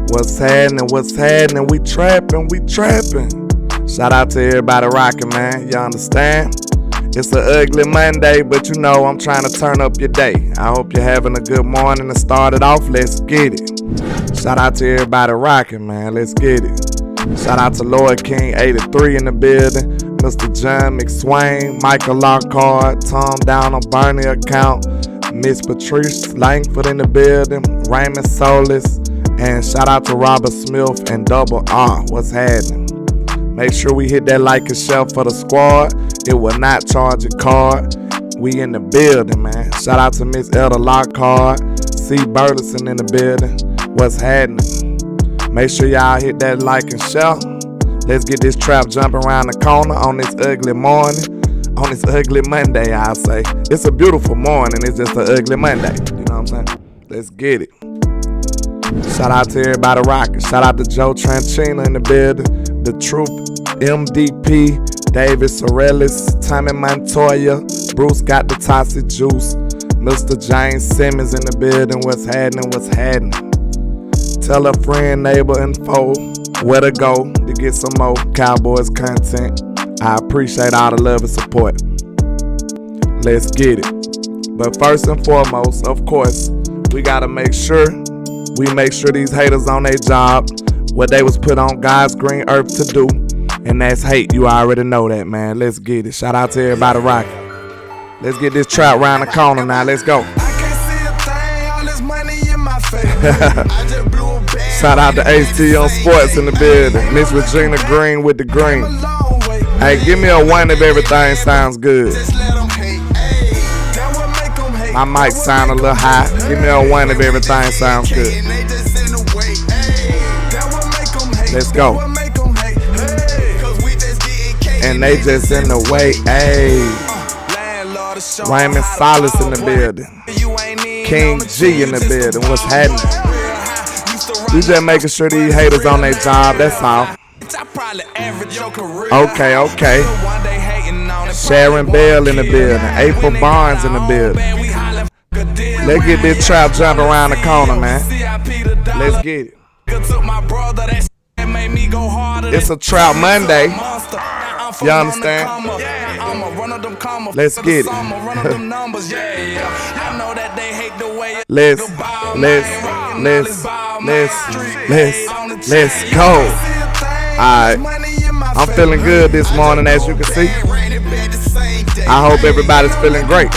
What's happening? What's happening? We trapping, we trapping. Shout out to everybody rocking, man. You understand? It's an ugly Monday, but you know I'm trying to turn up your day. I hope you're having a good morning and start it off. Let's get it. Shout out to everybody rocking, man. Let's get it. Shout out to Lloyd King 83 in the building. Mr. John McSwain, Michael Lockhart, Tom Down on Bernie account, Miss Patrice Langford in the building, Raymond Solis, and shout out to Robert Smith and Double R. What's happening? Make sure we hit that like and share for the squad. It will not charge a card. We in the building, man. Shout out to Miss Elder Lockhart, C. Burleson in the building. What's happening? Make sure y'all hit that like and share. Let's get this trap jumping around the corner on this ugly morning. On this ugly Monday, I'll say. It's a beautiful morning. It's just an ugly Monday. You know what I'm saying? Let's get it. Shout out to everybody rocking. Shout out to Joe Tranchina in the building. The Troop, MDP, David Sorellis, Tommy Montoya, Bruce got the toxic juice, Mr. James Simmons in the building. What's happening? What's happening? Tell a friend, neighbor, and foe where to go to get some more Cowboys content. I appreciate all the love and support. Let's get it. But first and foremost, of course, we gotta make sure these haters on their job, what they was put on God's green earth to do, and that's hate. You already know that, man. Let's get it. Shout out to everybody rocking. Let's get this trap round the corner now. Let's go. Shout out to HT on Sports in the building. Miss Regina Green with the green. Hey, give me a one if everything sounds good. My mic sound a little high. Give me a one if everything sounds good. Let's go. And they just in the way. Hey. Raymond Solis in the building. King G in the building. What's happening? We just making sure these haters on their job. That's all. Okay. Sharon Bell in the building. April Barnes in the building. Let's get this trap jumping around the corner, man. Let's get it. It's a trap Monday. You understand? Let's get it. Let's go. Alright. I'm feeling good this morning, as you can see. I hope everybody's feeling great.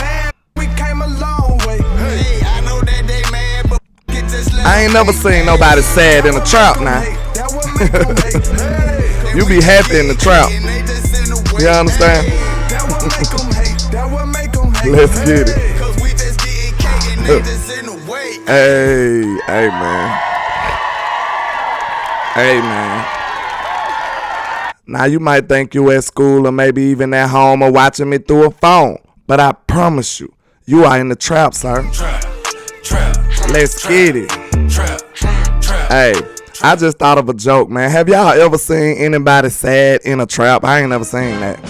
I ain't never seen nobody sad in a trap now. You be happy in the trap. You understand? Let's get it. Hey man. Now you might think you at school or maybe even at home or watching me through a phone, but I promise you, you are in the trap, sir. Let's get it. Hey, I just thought of a joke, man. Have y'all ever seen anybody sad in a trap? I ain't never seen that.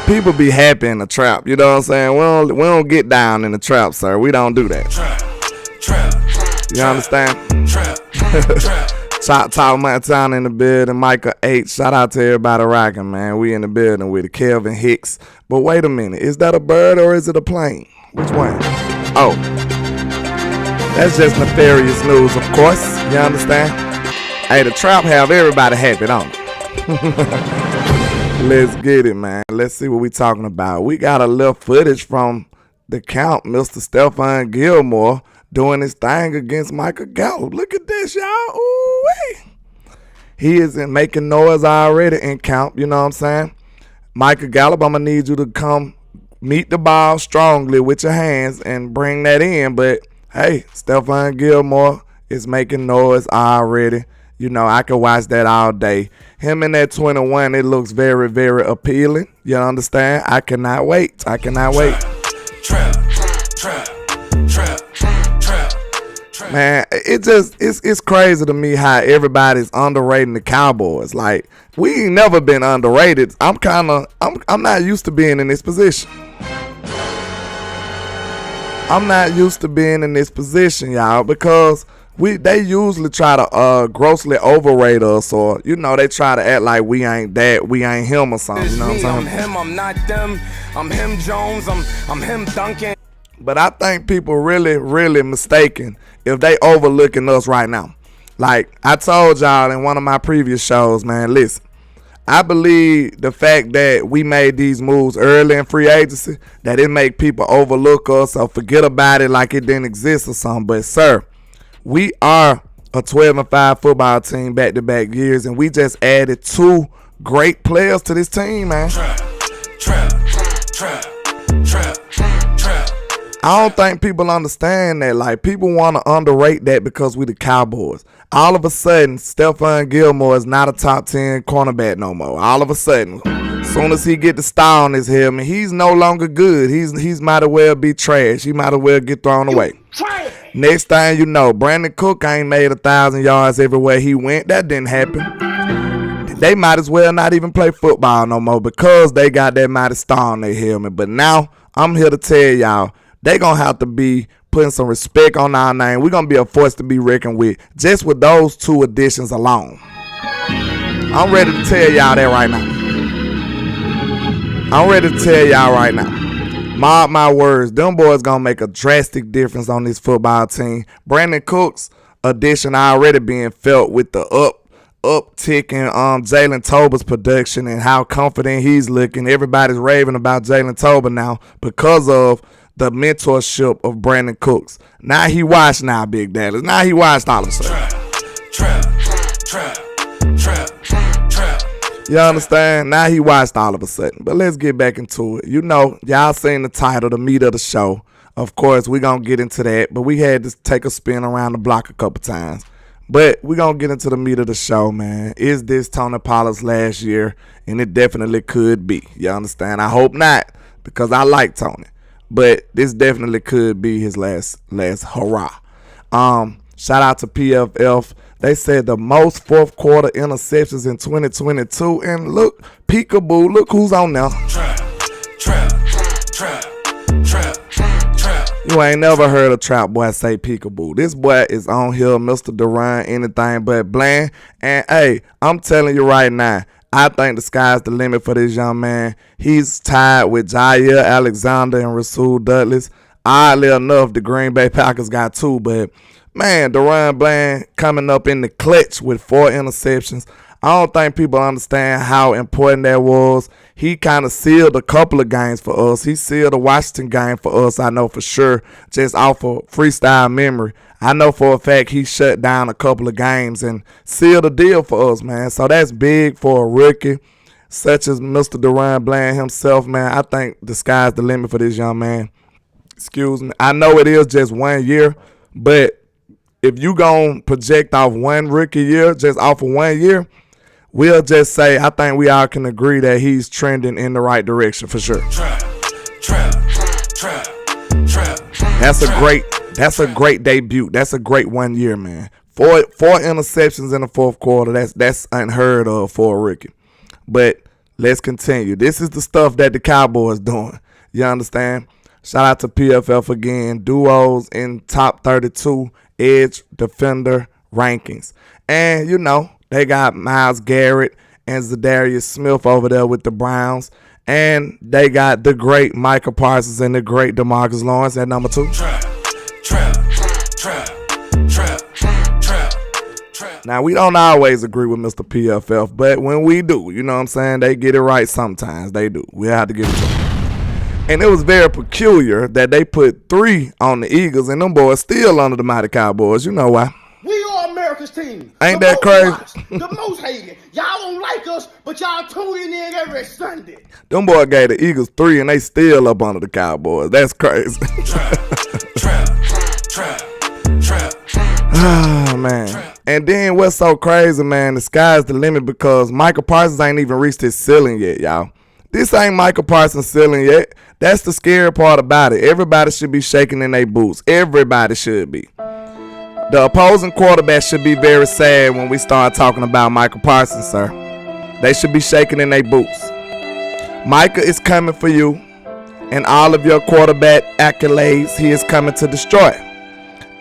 People be happy in the trap, you know what I'm saying? We don't get down in the trap, sir. We don't do that. You understand? Talk my town in the building. Michael H. Shout out to everybody rocking, man. We in the building with Kelvin Hicks. But wait a minute, is that a bird or is it a plane? Which one? Oh, that's just nefarious news, of course. You understand? Hey, the trap have everybody happy, don't it? Let's get it, man. Let's see what we talking about. We got a little footage from the count, Mr. Stephon Gilmore, doing his thing against Michael Gallup. Look at this, y'all. Ooh-wee. He is making noise already in count, you know what I'm saying? Michael Gallup, I'm going to need you to come meet the ball strongly with your hands and bring that in. But, hey, Stephon Gilmore is making noise already. You know, I can watch that all day. Him in that 21, it looks very, very appealing. You understand? I cannot wait. Trap. Man, it's crazy to me how everybody's underrating the Cowboys. Like, we ain't never been underrated. I'm not used to being in this position. I'm not used to being in this position. You know what I'm saying? I'm feeling good this morning, as you can see. I hope everybody's feeling great. You understand? Let's get it. It's a trap Monday. You understand? Hey, the trap have everybody happy, don't it? You understand? I'm not used to being in this position, y'all, because they usually try to grossly overrate us, or they try to act like we ain't that, we ain't him or something. You know what I'm saying? I'm him, I'm not them. I'm him Jones, I'm him Duncan. But I think people really, really mistaken if they overlooking us right now. Like I told y'all in one of my previous shows, man, listen, I believe the fact that we made these moves early in free agency, that it make people overlook us or forget about it like it didn't exist or something. But sir, we are a 12-5 football team back-to-back years, and we just added 2 great players to this team, man. I don't think people understand that. Like, people want to underrate that because we the Cowboys. All of a sudden, Stephon Gilmore is not a top 10 cornerback no more. All of a sudden, as soon as he get the star on his helmet, he's no longer good. He's might as well be trash. He might as well get thrown away. Next thing you know, Brandon Cook ain't made 1,000 yards everywhere he went. That didn't happen. They might as well not even play football no more because they got that mighty star on their helmet. But now, I'm here to tell y'all, they going to have to be putting some respect on our name. We're going to be a force to be reckoned with just with those 2 additions alone. I'm ready to tell y'all that right now. I'm ready to tell y'all right now. Mark my words, them boys going to make a drastic difference on this football team. Brandon Cook's addition already being felt with the uptick in Jalen Tolbert's production and how confident he's looking. Everybody's raving about Jalen Tolbert now because of the mentorship of Brandon Cooks. Now he watched Big Dallas. Now he watched all of a sudden. You understand? Now he watched all of a sudden. But let's get back into it. Y'all seen the title, the meat of the show. Of course, we're going to get into that. But we had to take a spin around the block a couple times. But we're going to get into the meat of the show, man. Is this Tony Pollard's last year? And it definitely could be. You understand? I hope not, because I like Tony. But this definitely could be his last hurrah. Shout out to PFF. They said the most fourth quarter interceptions in 2022. And look, peekaboo, look who's on there. You ain't never heard a trap boy say peekaboo. This boy is on here, Mr. Duran, anything but bland. And hey, I'm telling you right now, I think the sky's the limit for this young man. He's tied with Jair Alexander and Rasul Douglas. Oddly enough, the Green Bay Packers got 2, but man, Deron Bland coming up in the clutch with 4 interceptions. I don't think people understand how important that was. He kind of sealed a couple of games for us. He sealed the Washington game for us, I know for sure, just off of freestyle memory. I know for a fact he shut down a couple of games and sealed a deal for us, man. So that's big for a rookie such as Mr. Deron Bland himself, man. I think the sky's the limit for this young man. Excuse me. I know it is just 1 year, but if you gon' project off one rookie year, just off of 1 year, we'll just say I think we all can agree that he's trending in the right direction for sure. That's a great debut. That's a great 1 year, man. Four interceptions in the fourth quarter. That's unheard of for a rookie. But let's continue. This is the stuff that the Cowboys doing. You understand? Shout out to PFF again. Duos in top 32 edge defender rankings. And, they got Myles Garrett and Zadarius Smith over there with the Browns. And they got the great Micah Parsons and the great DeMarcus Lawrence at number 2. Now, we don't always agree with Mr. PFF, but when we do, you know what I'm saying, they get it right sometimes. They do. We have to give it to them. And it was very peculiar that they put 3 on the Eagles, and them boys still under the mighty Cowboys. You know why? We are America's team. Ain't that crazy? Watched, the most hated. Y'all don't like us, but y'all tune in every Sunday. Them boys gave the Eagles 3, and they still up under the Cowboys. That's crazy. Oh, man. And then what's so crazy, man, the sky's the limit because Micah Parsons ain't even reached his ceiling yet, y'all. This ain't Micah Parsons' ceiling yet. That's the scary part about it. Everybody should be shaking in their boots. Everybody should be. The opposing quarterback should be very sad when we start talking about Micah Parsons, sir. They should be shaking in their boots. Micah is coming for you, and all of your quarterback accolades, he is coming to destroy.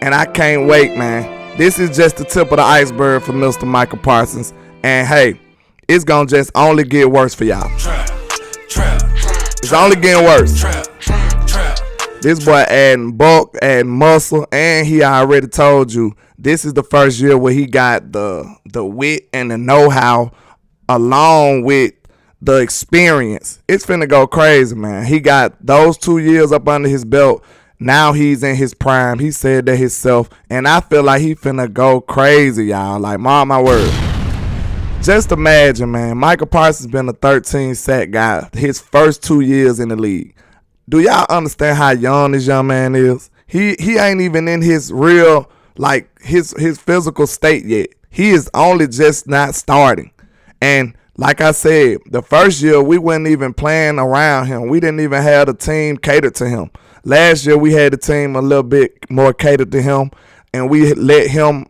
And I can't wait, man. This is just the tip of the iceberg for Mr. Michael Parsons. And hey, it's gonna just only get worse for y'all. It's only getting worse. This boy adding bulk, adding muscle, and he already told you this is the first year where he got the wit and the know-how along with the experience. It's finna go crazy, man. He got those 2 years up under his belt. Now he's in his prime. He said that himself, and I feel like he finna go crazy, y'all. Like, mark my word. Just imagine, man. Michael Parsons been a 13-sack guy his first 2 years in the league. Do y'all understand how young this young man is? He ain't even in his real, like, his physical state yet. He is only just not starting. And like I said, the first year we wasn't even playing around him. We didn't even have the team catered to him. Last year we had the team a little bit more catered to him, and we let him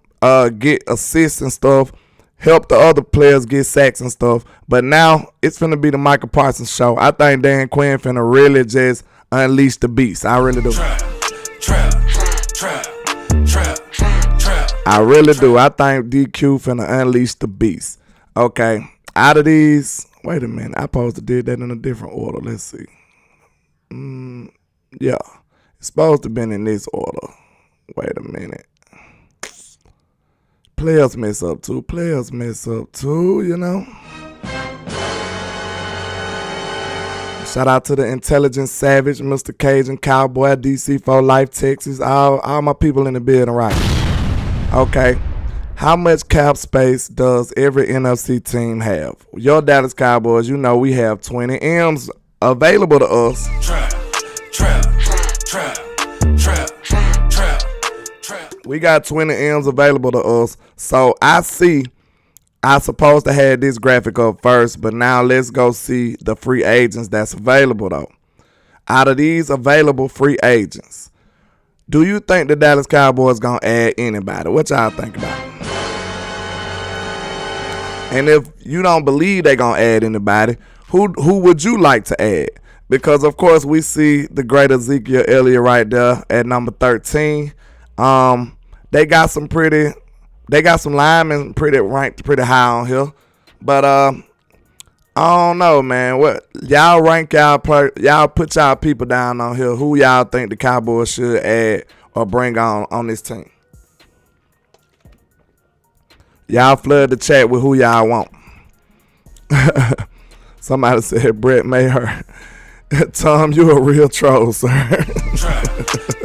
get assists and stuff, help the other players get sacks and stuff. But now it's finna be the Michael Parsons show. I think Dan Quinn finna really just unleash the beast. I really do. I really do. I think DQ finna unleash the beast. Okay. Out of these, wait a minute. I supposed to did that in a different order. Let's see. Yeah. It's supposed to been in this order. Wait a minute. Players mess up too. You know. Shout out to the Intelligent Savage, Mr. Cajun, Cowboy, DC for Life, Texas. All my people in the building, right? Okay. How much cap space does every NFC team have? Your Dallas Cowboys, you know we have 20 M's available to us. We got 20 M's available to us. So I supposed to have this graphic up first, but now let's go see the free agents that's available though. Out of these available free agents, do you think the Dallas Cowboys gonna add anybody? What y'all think about it? And if you don't believe they gonna add anybody, who would you like to add? Because of course we see the great Ezekiel Elliott right there at number 13. They got some linemen ranked pretty high on here. But I don't know, man. What y'all rank y'all put y'all people down on here. Who y'all think the Cowboys should add or bring on this team? Y'all flood the chat with who y'all want. Somebody said Brett Maher. Tom, you a real troll, sir.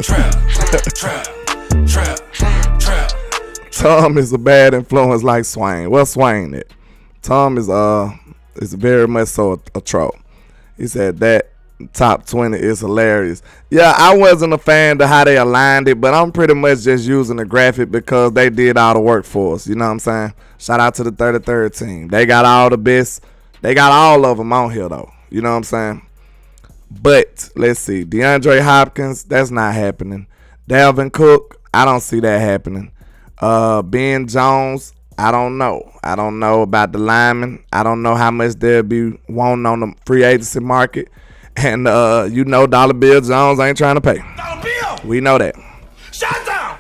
Trap. Tom is a bad influence like Swain. Well, Swain it. Tom is very much so a troll. He said that top 20 is hilarious. Yeah, I wasn't a fan of how they aligned it, but I'm pretty much just using the graphic because they did all the work for us. You know what I'm saying? Shout out to the 33rd team. They got all the best. They got all of them on here, though. You know what I'm saying? But, let's see. DeAndre Hopkins, that's not happening. Dalvin Cook, I don't see that happening. Ben Jones, I don't know. I don't know about the linemen. I don't know how much they'll be wanting on the free agency market. And, you know, Dollar Bill Jones ain't trying to pay. Dollar Bill! We know that. Shut down!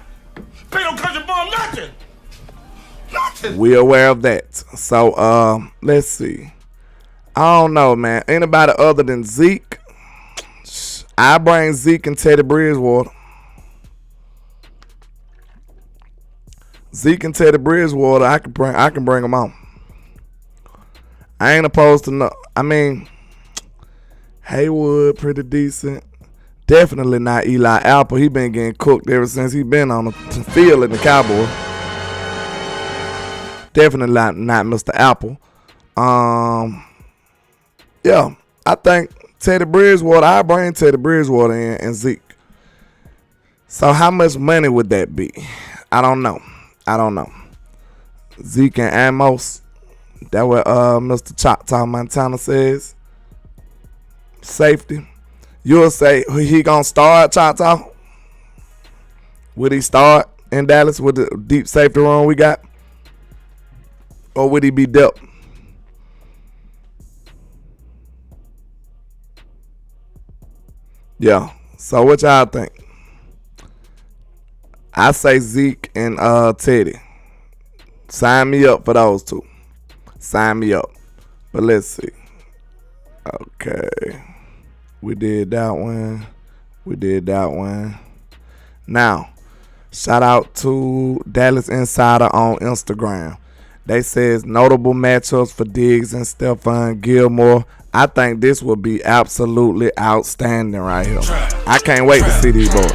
Pay no country bum nothing! Nothing! We aware of that. So, let's see. I don't know, man. Anybody other than Zeke? I bring Zeke and Teddy Bridgewater. Zeke and Teddy Bridgewater, I can bring them on. I ain't opposed to no. I mean, Haywood pretty decent. Definitely not Eli Apple. He been getting cooked ever since he been on the field in the Cowboys. Definitely not Mr. Apple. Yeah, I think Teddy Bridgewater. I bring Teddy Bridgewater in and Zeke. So how much money would that be? I don't know. Zeke and Amos. That what Mr. Choctaw Montana says. Safety. You'll say he gonna start Choctaw? Would he start in Dallas with the deep safety room we got? Or would he be dealt? Yeah. So what y'all think? I say Zeke and Teddy. Sign me up for those two. Sign me up. But let's see. Okay. We did that one. Now, shout out to Dallas Insider on Instagram. They says notable matchups for Diggs and Stephon Gilmore. I think this will be absolutely outstanding right here. I can't wait to see these boys.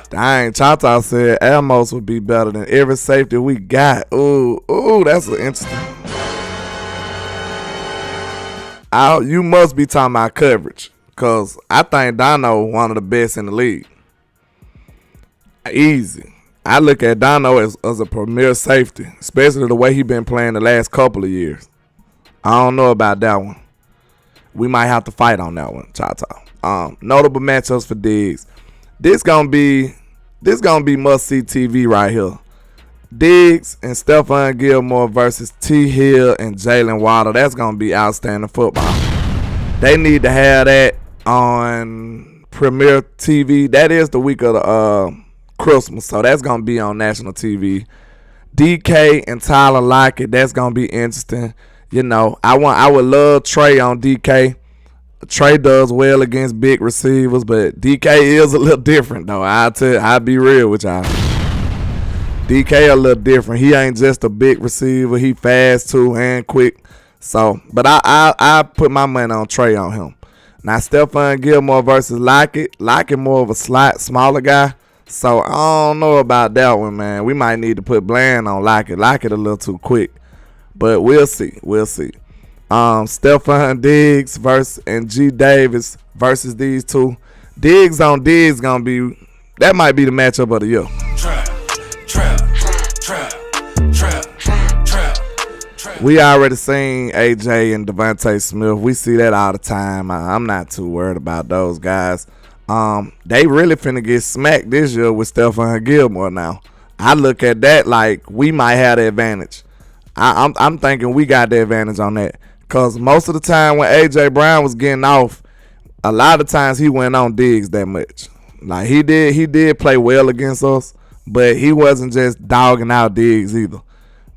Dang, Chata said Amos would be better than every safety we got. Ooh, that's interesting. You must be talking about coverage, because I think Dono one of the best in the league. Easy. I look at Dono as a premier safety, especially the way he been playing the last couple of years. I don't know about that one. We might have to fight on that one, Chata. Notable matchups for Diggs. This gonna be must-see TV right here. Diggs and Stephon Gilmore versus T. Hill and Jalen Waddle. That's going to be outstanding football. They need to have that on Premier TV. That is the week of the Christmas, so that's going to be on national TV. DK and Tyler Lockett, that's going to be interesting. You know, I would love Trey on DK. Trey does well against big receivers, but DK is a little different, though. I'll be real with y'all. DK a little different. He ain't just a big receiver. He fast too and quick. So, but I put my money on Trey on him. Now Stephon Gilmore versus Lockett. Lockett more of a slot, smaller guy. So I don't know about that one, man. We might need to put Bland on Lockett. Lockett a little too quick, but we'll see. Stephon Diggs and G Davis versus these two. Diggs on Diggs gonna be, that might be the matchup of the year. We already seen AJ and Devontae Smith. We see that all the time. I'm not too worried about those guys. They really finna get smacked this year with Stephon Gilmore now. I look at that like we might have the advantage. I'm thinking we got the advantage on that. Because most of the time when AJ Brown was getting off, a lot of times he went on Diggs that much. Like he did play well against us, but he wasn't just dogging out Diggs either.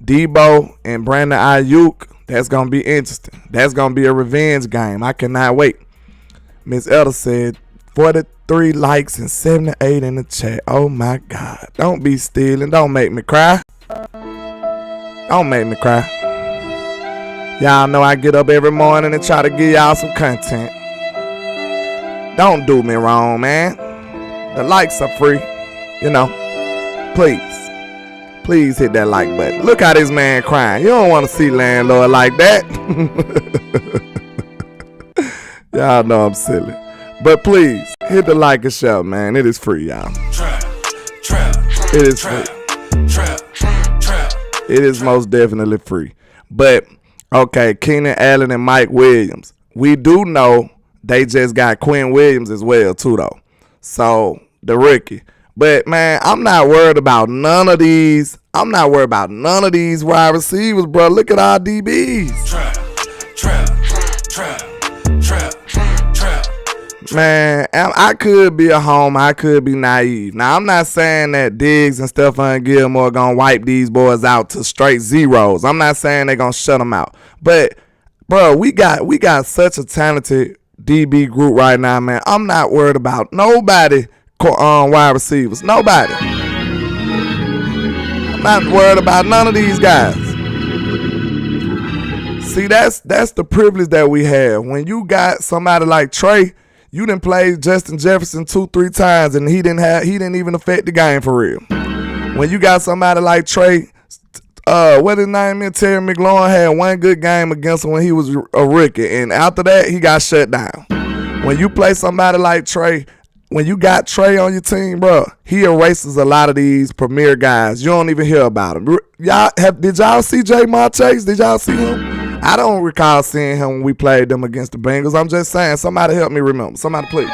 Debo and Brandon Ayuk, that's going to be interesting. That's going to be a revenge game. I cannot wait. Miss Elder said 43 likes and 78 in the chat. Oh, my God. Don't be stealing. Don't make me cry. Don't make me cry. Y'all know I get up every morning and try to give y'all some content. Don't do me wrong, man. The likes are free. You know, please hit that like button. Look how this man crying. You don't want to see landlord like that. Y'all know I'm silly. But please, hit the like and share, man. It is free, y'all. It is free. It is most definitely free. But, okay, Keenan Allen and Mike Williams. We do know they just got Quinn Williams as well, too, though. So, the rookie. But, man, I'm not worried about none of these. I'm not worried about none of these wide receivers, bro. Look at our DBs. Man, I could be a homer. I could be naive. Now, I'm not saying that Diggs and Stephon Gilmore going to wipe these boys out to straight zeros. I'm not saying they're going to shut them out. But, bro, we got such a talented DB group right now, man. I'm not worried about nobody wide receivers. Nobody. I'm not worried about none of these guys. See, that's the privilege that we have. When you got somebody like Trey, you done played Justin Jefferson 2-3 times and he didn't even affect the game for real. When you got somebody like Trey, what his name is, Terry McLaurin had one good game against him when he was a rookie, and after that he got shut down. When you play somebody like Trey, when you got Trey on your team, bro, he erases a lot of these premier guys. You don't even hear about him. Did y'all see Jamar Chase? Did y'all see him? I don't recall seeing him when we played them against the Bengals. I'm just saying, somebody help me remember. Somebody please.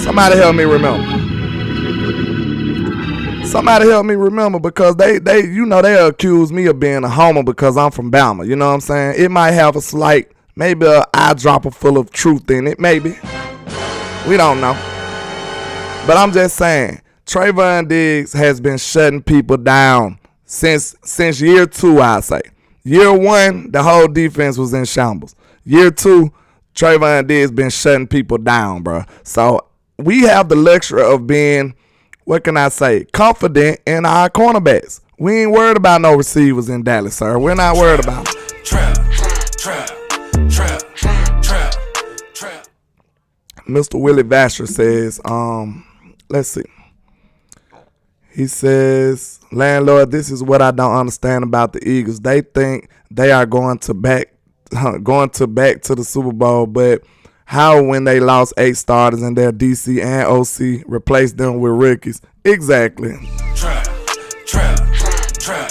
Somebody help me remember. Somebody help me remember, because they accuse me of being a homer because I'm from Bama. You know what I'm saying? It might have a slight maybe an eyedropper full of truth in it. Maybe. We don't know. But I'm just saying, Trayvon Diggs has been shutting people down since year 2, I say. Year 1, the whole defense was in shambles. Year 2, Trayvon Diggs been shutting people down, bro. So we have the luxury of being, what can I say, confident in our cornerbacks. We ain't worried about no receivers in Dallas, sir. We're not worried about them. Trap. Mr. Willie Vasher says, let's see. He says, landlord, this is what I don't understand about the Eagles. They think they are going back to the Super Bowl, but how when they lost 8 starters and their DC and OC replaced them with rookies? Exactly.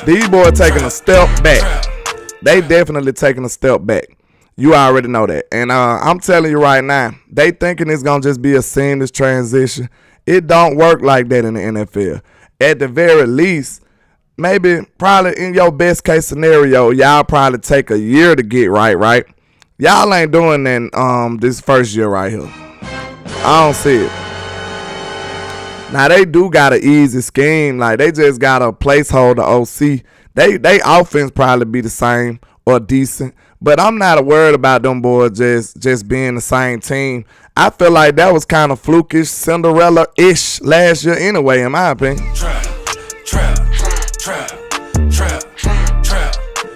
These boys taking a step back. They definitely taking a step back. You already know that. And I'm telling you right now, they thinking it's going to just be a seamless transition. It don't work like that in the NFL. At the very least, probably in your best case scenario, y'all probably take a year to get right? Y'all ain't doing that this first year right here. I don't see it. Now, they do got an easy scheme. Like, they just got a placeholder OC. They offense probably be the same or decent. But I'm not worried about them boys just being the same team. I feel like that was kind of flukish, Cinderella-ish last year anyway, in my opinion.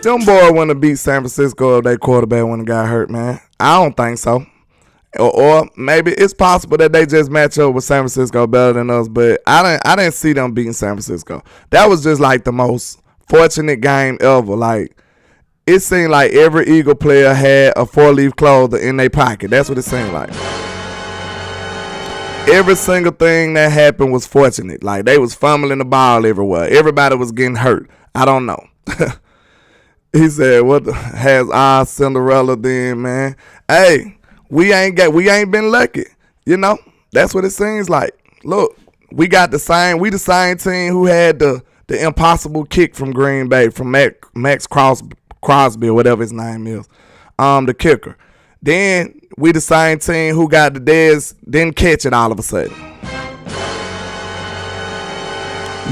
Them boys wouldn't have beat San Francisco if their quarterback wouldn't have got hurt, man. I don't think so. Or maybe it's possible that they just match up with San Francisco better than us, but I didn't see them beating San Francisco. That was just like the most fortunate game ever. Like, it seemed like every Eagle player had a 4-leaf clover in their pocket. That's what it seemed like. Every single thing that happened was fortunate. Like, they was fumbling the ball everywhere. Everybody was getting hurt. I don't know. He said, "What has our Cinderella then, man?" Hey, we ain't been lucky. You know, that's what it seems like. Look, we the same team who had the impossible kick from Green Bay from Max Crosby or whatever his name is, the kicker. Then we the same team who got the Dez didn't catch it all of a sudden.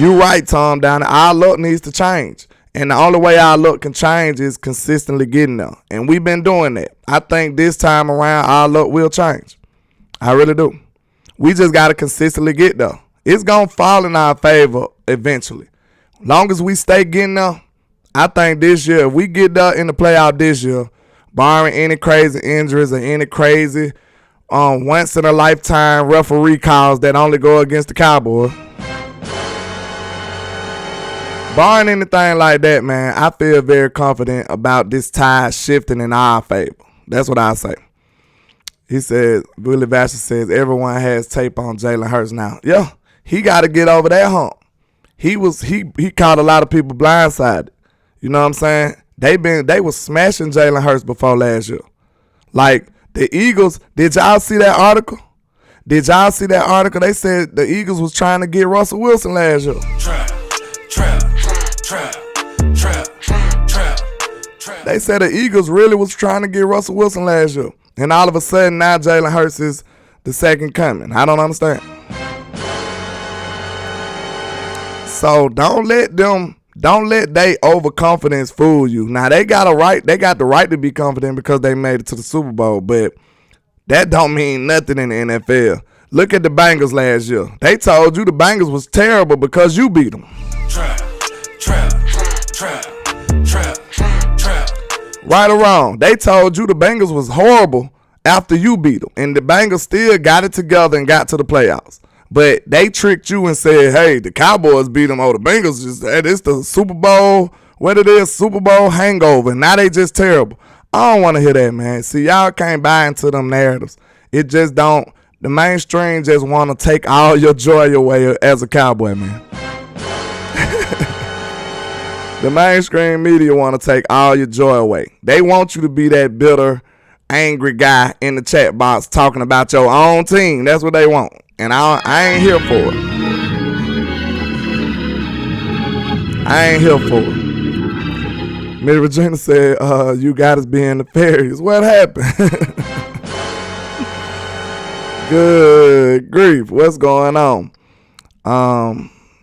You right, Tom Downey. Our luck needs to change. And the only way our luck can change is consistently getting there. And we've been doing that. I think this time around, our luck will change. I really do. We just got to consistently get there. It's going to fall in our favor eventually. Long as we stay getting there, I think this year, if we get there in the playoff this year, barring any crazy injuries or any crazy once-in-a-lifetime referee calls that only go against the Cowboys, barring anything like that, man, I feel very confident about this tide shifting in our favor. That's what I say. He says, Willie Vasher says, everyone has tape on Jalen Hurts now. Yeah, he got to get over that hump. He caught a lot of people blindsided. You know what I'm saying? They was smashing Jalen Hurts before last year. Like, the Eagles, did y'all see that article? They said the Eagles was trying to get Russell Wilson last year. They said the Eagles really was trying to get Russell Wilson last year. And all of a sudden, now Jalen Hurts is the second coming. I don't understand. So don't let they overconfidence fool you. Now they got the right to be confident because they made it to the Super Bowl, but that don't mean nothing in the NFL. Look at the Bengals last year. They told you the Bengals was terrible because you beat them. Right or wrong, they told you the Bengals was horrible after you beat them, and the Bengals still got it together and got to the playoffs. But they tricked you and said, hey, the Cowboys beat them. Oh, the Bengals it's the Super Bowl, what it is, Super Bowl hangover. Now they just terrible. I don't want to hear that, man. See, y'all can't buy into them narratives. It just don't. The mainstream just want to take all your joy away as a Cowboy, man. The mainstream media want to take all your joy away. They want you to be that bitter, angry guy in the chat box talking about your own team. That's what they want. And I ain't here for it. Miss Regina said, you got us being nefarious. What happened? Good grief. What's going on?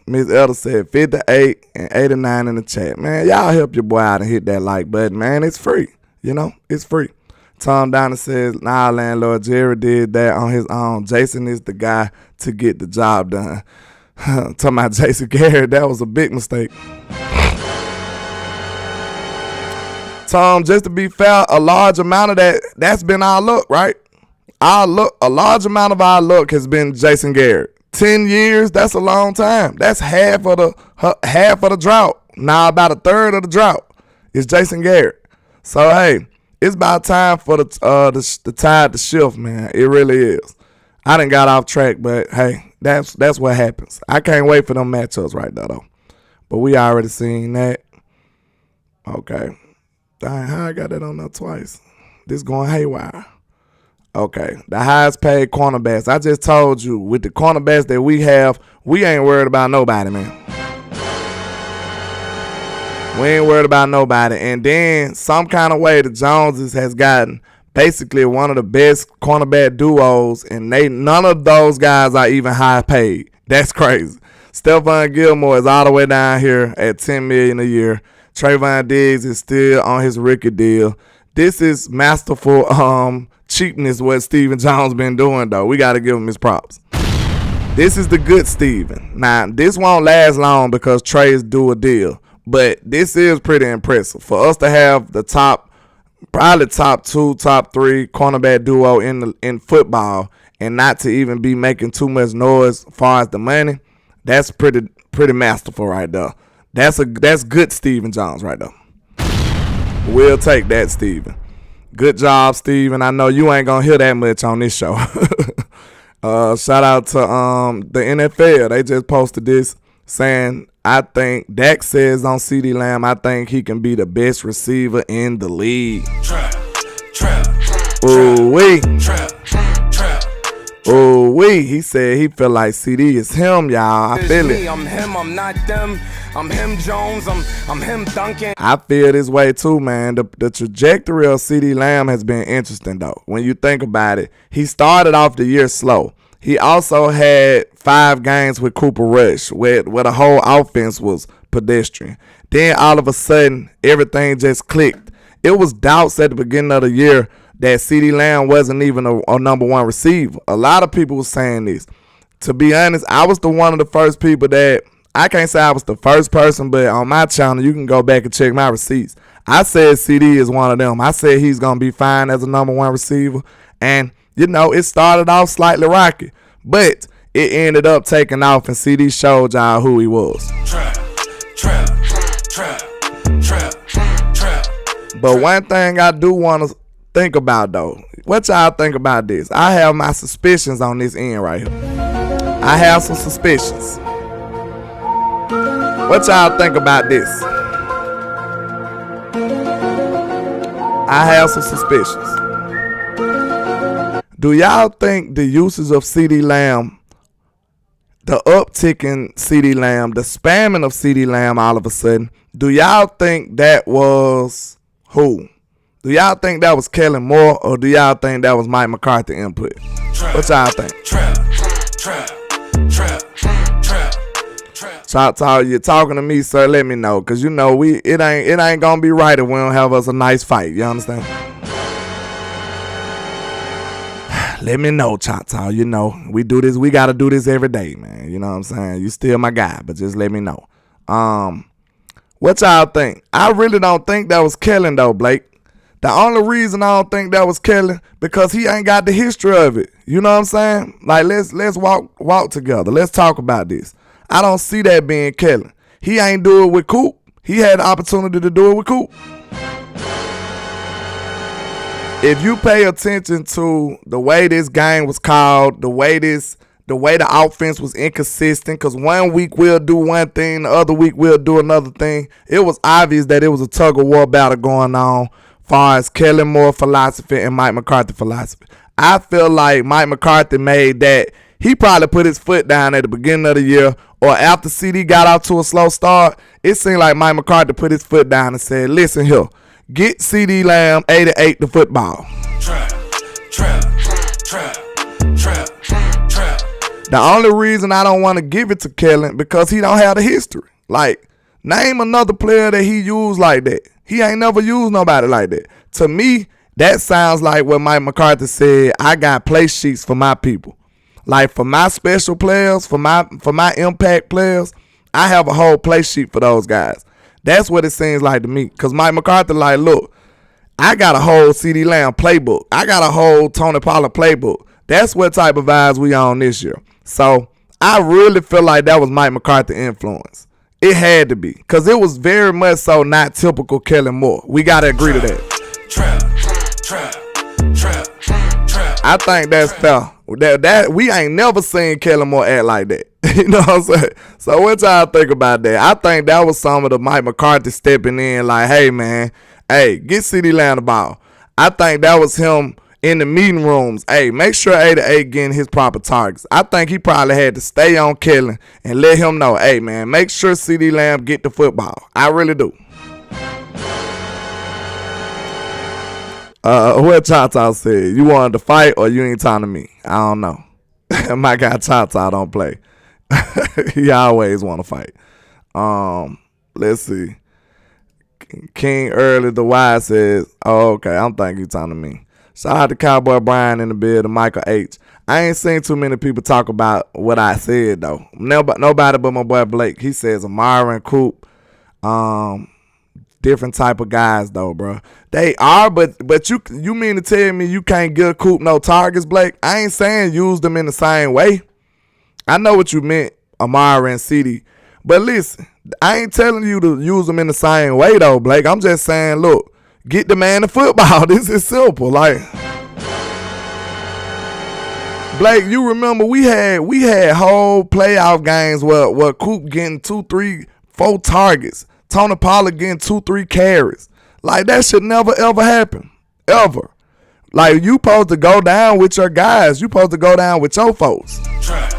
Miss Elder said 58 and 89 in the chat. Man, y'all help your boy out and hit that like button, man. It's free. It's free. Tom Donner says, nah, landlord, Jerry did that on his own. Jason is the guy to get the job done. Talking about Jason Garrett, that was a big mistake. Tom, just to be fair, a large amount of that's been our luck, right? A large amount of our luck has been Jason Garrett. 10 years, that's a long time. That's half of the drought. Now about a third of the drought is Jason Garrett. So, hey, it's about time for the tide to shift, man. It really is. I done got off track, but, hey, that's what happens. I can't wait for them matchups right now, though. But we already seen that. Okay. Dang, how I got that on there twice? This going haywire. Okay, the highest paid cornerbacks. I just told you, with the cornerbacks that we have, we ain't worried about nobody, man. We ain't worried about nobody. And then, some kind of way, the Joneses has gotten basically one of the best cornerback duos, and none of those guys are even high paid. That's crazy. Stephon Gilmore is all the way down here at $10 million a year. Trayvon Diggs is still on his rookie deal. This is masterful cheapness what Stephen Jones been doing, though. We got to give him his props. This is the good Stephen. Now, this won't last long because Trey's do a deal, but this is pretty impressive. For us to have the probably top 2, top 3 cornerback duo in football and not to even be making too much noise as far as the money, that's pretty masterful right there. That's good Stephen Jones right there. We'll take that, Stephen. Good job, Steven. I know you ain't gonna hear that much on this show. Shout out to the NFL. They just posted this saying, I think Dak says on CeeDee Lamb, I think he can be the best receiver in the league. Ooh-wee. Ooh-wee. He said he feel like CeeDee is him, y'all. I feel it. I'm him, I'm not them. I'm him, Jones. I'm him, Duncan. I feel this way too, man. The trajectory of CeeDee Lamb has been interesting, though. When you think about it, he started off the year slow. He also had 5 games with Cooper Rush, where the whole offense was pedestrian. Then all of a sudden, everything just clicked. It was doubts at the beginning of the year that CeeDee Lamb wasn't even a number 1 receiver. A lot of people were saying this. To be honest, I was one of the first people that, I can't say I was the first person, but on my channel, you can go back and check my receipts. I said CeeDee is one of them. I said he's going to be fine as a number 1 receiver. And, it started off slightly rocky, but it ended up taking off, and CeeDee showed y'all who he was. But one thing I do want to think about, though, what y'all think about this? I have my suspicions on this end right here. I have some suspicions. What y'all think about this? I have some suspicions. Do y'all think the usage of CeeDee Lamb, the uptick in CeeDee Lamb, the spamming of CeeDee Lamb all of a sudden, do y'all think that was who? Do y'all think that was Kellen Moore, or do y'all think that was Mike McCarthy input? What y'all think? You're talking to me, sir. Let me know, cause it ain't gonna be right if we don't have us a nice fight. You understand? Let me know, Choctaw. We do this. We gotta do this every day, man. You know what I'm saying? You still my guy, but just let me know. What y'all think? I really don't think that was Kellen though, Blake. The only reason I don't think that was Kellen because he ain't got the history of it. You know what I'm saying? Like let's walk together. Let's talk about this. I don't see that being Kellen. He ain't do it with Coop. He had the opportunity to do it with Coop. If you pay attention to the way this game was called, the way the offense was inconsistent, because 1 week we'll do one thing, the other week we'll do another thing, it was obvious that it was a tug-of-war battle going on as far as Kellen Moore philosophy and Mike McCarthy philosophy. I feel like Mike McCarthy made that. He probably put his foot down at the beginning of the year, or after CeeDee got out to a slow start, it seemed like Mike McCarthy put his foot down and said, listen here, get CeeDee Lamb 88 the football. Trap. The only reason I don't want to give it to Kellen because he don't have the history. Like, name another player that he used like that. He ain't never used nobody like that. To me, that sounds like what Mike McCarthy said, I got play sheets for my people. Like, for my special players, for my impact players, I have a whole play sheet for those guys. That's what it seems like to me. Because Mike McCarthy like, look, I got a whole CeeDee Lamb playbook. I got a whole Tony Pollard playbook. That's what type of vibes we on this year. So I really feel like that was Mike McCarthy influence. It had to be. Because it was very much so not typical Kellen Moore. We got to agree to that. I think that's fair. That we ain't never seen Kellen Moore act like that. You know what I'm saying? So what y'all think about that? I think that was some of the Mike McCarthy stepping in like, hey, man, hey, get CeeDee Lamb the ball. I think that was him in the meeting rooms. Hey, make sure 88 getting his proper targets. I think he probably had to stay on Kellen and let him know, hey, man, make sure CeeDee Lamb get the football. I really do. What Chata said, you wanted to fight or you ain't talking to me? I don't know. My guy Chata don't play. He always want to fight. Let's see. King Early the Wise says, oh, okay, I'm thinking you talking to me. Shout out to Cowboy Brian in the building, Michael H. I ain't seen too many people talk about what I said, though. Nobody but my boy Blake. He says Amara and Coop, different type of guys, though, bro. They are, but you mean to tell me you can't give Coop no targets, Blake? I ain't saying use them in the same way. I know what you meant, Amara and CeeDee. But listen, I ain't telling you to use them in the same way, though, Blake. I'm just saying, look, get the man the football. This is simple. Like, Blake, you remember we had whole playoff games where Coop getting 2, 3, 4 targets. Tony Pollard getting 2, 3 carries. Like, that should never, ever happen. Ever. Like, you supposed to go down with your guys. You supposed to go down with your folks. Trap.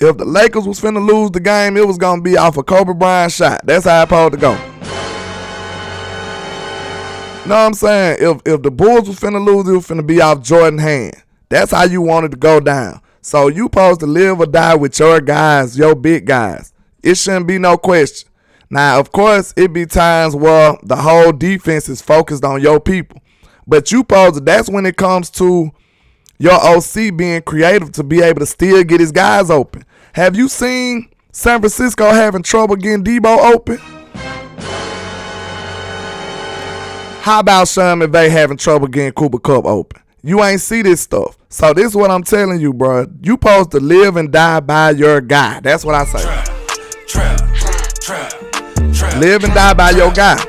If the Lakers was finna lose the game, it was gonna be off a Kobe Bryant shot. That's how it supposed to go. Know what I'm saying? If the Bulls was finna lose, it was finna be off Jordan hand. That's how you wanted to go down. So you supposed to live or die with your guys, your big guys. It shouldn't be no question. Now, of course, it be times where the whole defense is focused on your people. But you supposed to, that's when it comes to your OC being creative to be able to still get his guys open. Have you seen San Francisco having trouble getting Debo open? How about Sean McVay having trouble getting Cooper Kupp open? You ain't see this stuff. So this is what I'm telling you, bro. You supposed to live and die by your guy. That's what I say. Live and die by your guy.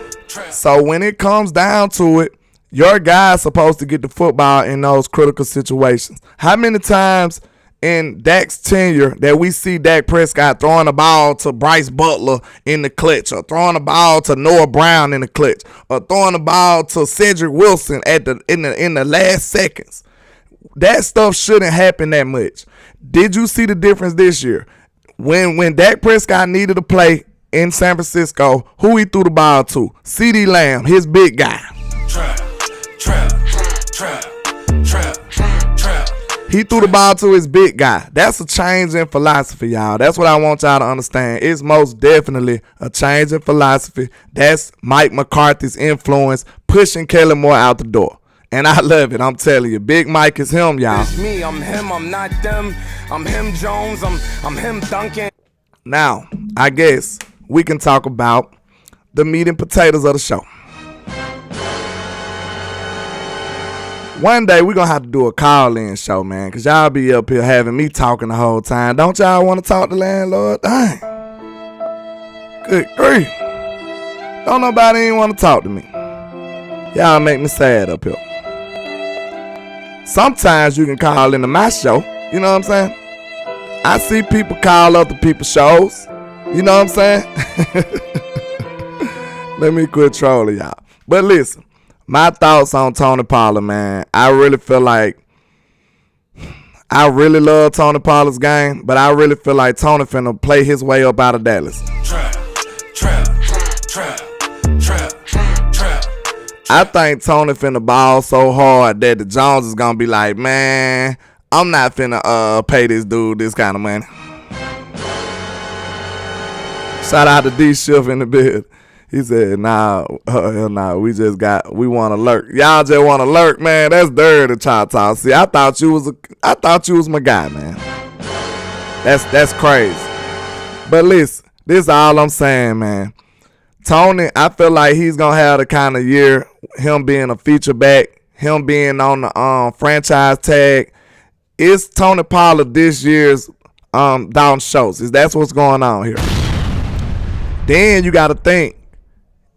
So when it comes down to it, your guy's supposed to get the football in those critical situations. How many times in Dak's tenure that we see Dak Prescott throwing the ball to Bryce Butler in the clutch, or throwing the ball to Noah Brown in the clutch, or throwing the ball to Cedric Wilson in the last seconds? That stuff shouldn't happen that much. Did you see the difference this year? When Dak Prescott needed a play in San Francisco, who he threw the ball to? CeeDee Lamb, his big guy. He threw the ball to his big guy. That's a change in philosophy, y'all. That's what I want y'all to understand. It's most definitely a change in philosophy. That's Mike McCarthy's influence pushing Kellen Moore out the door. And I love it. I'm telling you, Big Mike is him, y'all. It's me, I'm him, I'm not them. I'm him Jones, I'm him Duncan. Now, I guess we can talk about the meat and potatoes of the show. One day we're going to have to do a call-in show, man, because y'all be up here having me talking the whole time. Don't y'all want to talk to landlord? Dang. Good grief. Don't nobody even want to talk to me. Y'all make me sad up here. Sometimes you can call into my show. You know what I'm saying? I see people call other people's shows. You know what I'm saying? Let me quit trolling y'all. But listen. My thoughts on Tony Pollard, man. I really feel like I really love Tony Pollard's game, but I really feel like Tony finna play his way up out of Dallas. Trap. I think Tony finna ball so hard that the Jones is gonna be like, man, I'm not finna pay this dude this kind of money. Shout out to D Schiff in the bed. He said, nah, we want to lurk. Y'all just want to lurk, man. That's dirty, Chata. See, I thought you was my guy, man. That's crazy. But listen, this is all I'm saying, man. Tony, I feel like he's gonna have the kind of year, him being a feature back, him being on the franchise tag. It's Tony Pollard this year's Dalton Schultz. That's what's going on here. Then you gotta think,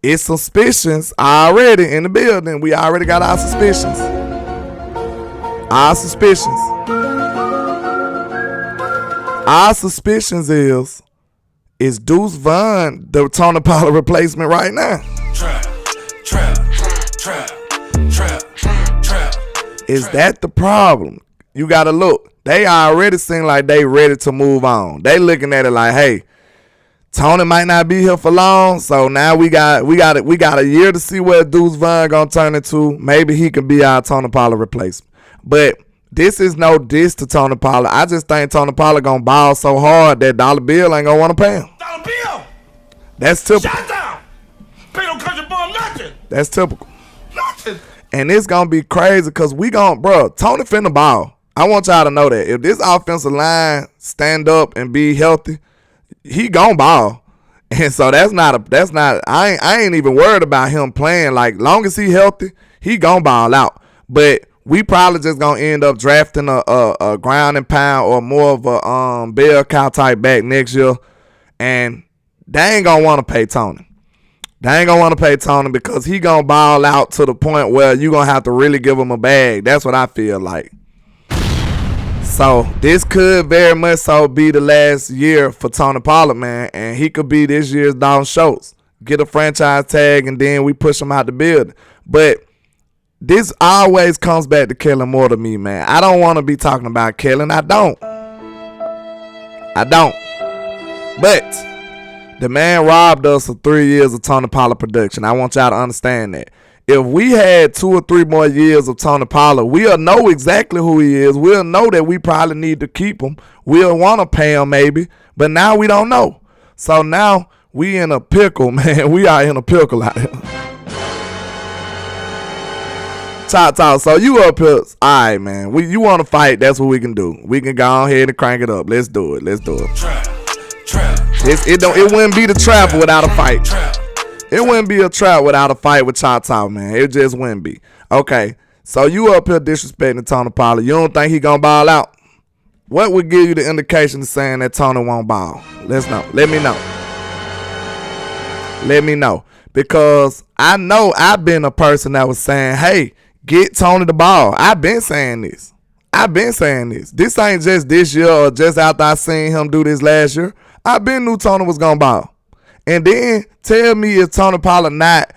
it's suspicions already in the building. We already got our suspicions. Our suspicions is Deuce Vaughn the Tony Pollard replacement right now? Trap. Is that the problem? You gotta look. They already seem like they ready to move on. They looking at it like, hey, Tony might not be here for long, so now we got a year to see what Deuce Vaughn gonna turn into. Maybe he can be our Tony Pollard replacement. But this is no diss to Tony Pollard. I just think Tony Pollard gonna ball so hard that Dollar Bill ain't gonna want to pay him. Dollar Bill. That's typical. Shut down. Pay no country bum nothing. That's typical. Nothing. And it's gonna be crazy because Tony finna ball. I want y'all to know that if this offensive line stand up and be healthy, he gon' ball. And so I ain't even worried about him playing. Like, long as he healthy, he gon' ball out. But we probably just gonna end up drafting a ground and pound or more of a bell cow type back next year. And they ain't gonna want to pay Tony. They ain't gonna want to pay Tony because he gonna ball out to the point where you gonna have to really give him a bag. That's what I feel like. So this could very much so be the last year for Tony Pollard, man, and he could be this year's Dalton Schultz. Get a franchise tag and then we push him out the building. But this always comes back to Kellen Moore to me, man. I don't want to be talking about Kellen. I don't. But the man robbed us of 3 years of Tony Pollard production. I want y'all to understand that. If we had 2 or 3 more years of Tony Pollard, we'll know exactly who he is. We'll know that we probably need to keep him. We'll want to pay him maybe, but now we don't know. So now we in a pickle, man. We are in a pickle out here. Talk. So you up here? All right, man. You want to fight? That's what we can do. We can go ahead and crank it up. Let's do it. Trap. It wouldn't be the trap without a fight. It wouldn't be a trap without a fight with Chata, man. It just wouldn't be. Okay, so you up here disrespecting Tony Pollard. You don't think he gonna ball out? What would give you the indication of saying that Tony won't ball? Let's know. Let me know. Because I know I've been a person that was saying, hey, get Tony the ball. I've been saying this. This ain't just this year or just after I seen him do this last year. I been knew Tony was gonna ball. And then tell me if Tony Pollard not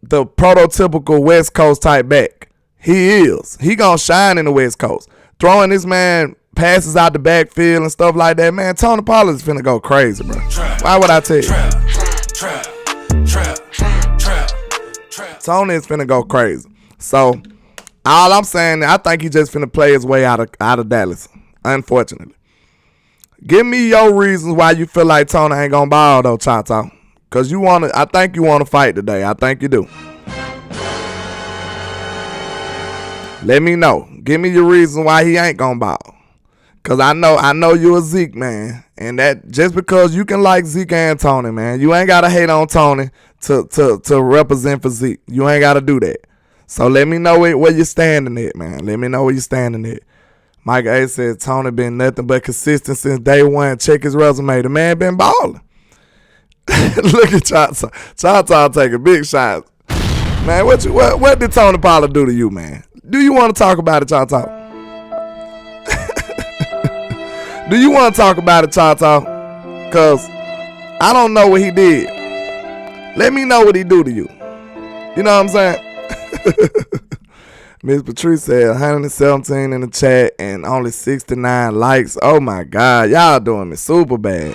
the prototypical West Coast type back. He is. He gonna shine in the West Coast. Throwing this man passes out the backfield and stuff like that, man. Tony Pollard is finna go crazy, bro. Why would I tell you? Trap. Tony is finna go crazy. So all I'm saying, I think he just finna play his way out of Dallas, unfortunately. Give me your reasons why you feel like Tony ain't gonna ball though, Chata. Cause I think you wanna fight today. I think you do. Let me know. Give me your reasons why he ain't gonna ball. Cause I know you a Zeke man. And that just because you can like Zeke and Tony, man, you ain't gotta hate on Tony to represent for Zeke. You ain't gotta do that. So let me know where you're standing at, man. Let me know where you're standing at. Mike A said Tony been nothing but consistent since day one. Check his resume. The man been balling. Look at Chata. Chata taking big shots. Man, what did Tony Pollard do to you, man? Do you want to talk about it, Chata? Do you want to talk about it, Chata? Because I don't know what he did. Let me know what he do to you. You know what I'm saying? Miss Patrice said 117 in the chat and only 69 likes. Oh my God, y'all doing me super bad.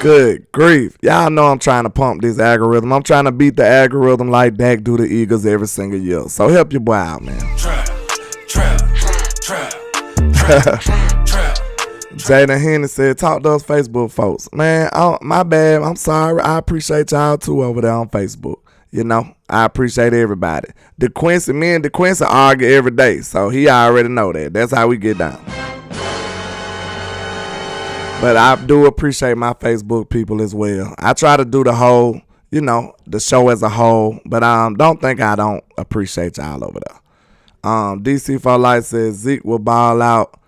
Good grief. Y'all know I'm trying to pump this algorithm. I'm trying to beat the algorithm like Dak do the Eagles every single year. So help your boy out, man. Jaden Henry said, talk to us Facebook folks. Man, my bad. I'm sorry. I appreciate y'all too over there on Facebook. You know, I appreciate everybody. Me and DeQuincy argue every day, so he already know that. That's how we get down. But I do appreciate my Facebook people as well. I try to do the whole, you know, the show as a whole, but don't think I don't appreciate y'all over there. DC for Life says Zeke will ball out.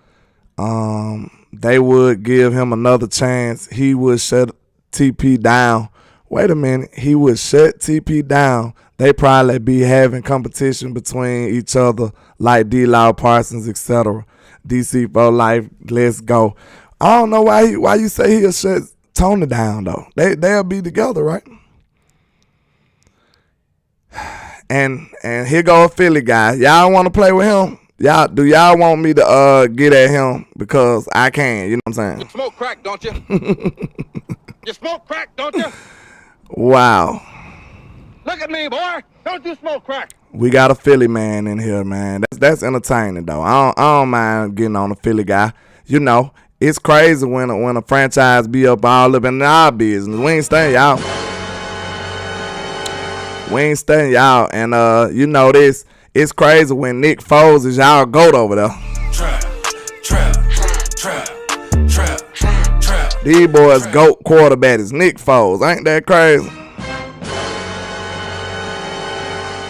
They would give him another chance. He would shut TP down. Wait a minute. He would shut TP down. They probably be having competition between each other like D-Law, Parsons, etc. DC for Life, let's go. I don't know why you say he'll shut Tony down, though. They'll be together, right? And here go a Philly guy. Y'all want to play with him? Do y'all want me to get at him? Because I can, you know what I'm saying? You smoke crack, don't you? You smoke crack, don't you? Wow. Look at me, boy. Don't you smoke crack? We got a Philly man in here, man. That's entertaining, though. I don't mind getting on a Philly guy. You know, it's crazy when a franchise be up all up in our business. We ain't studying y'all. And you know this. It's crazy when Nick Foles is y'all goat over there. Trap. These boys goat quarterback is Nick Foles. Ain't that crazy?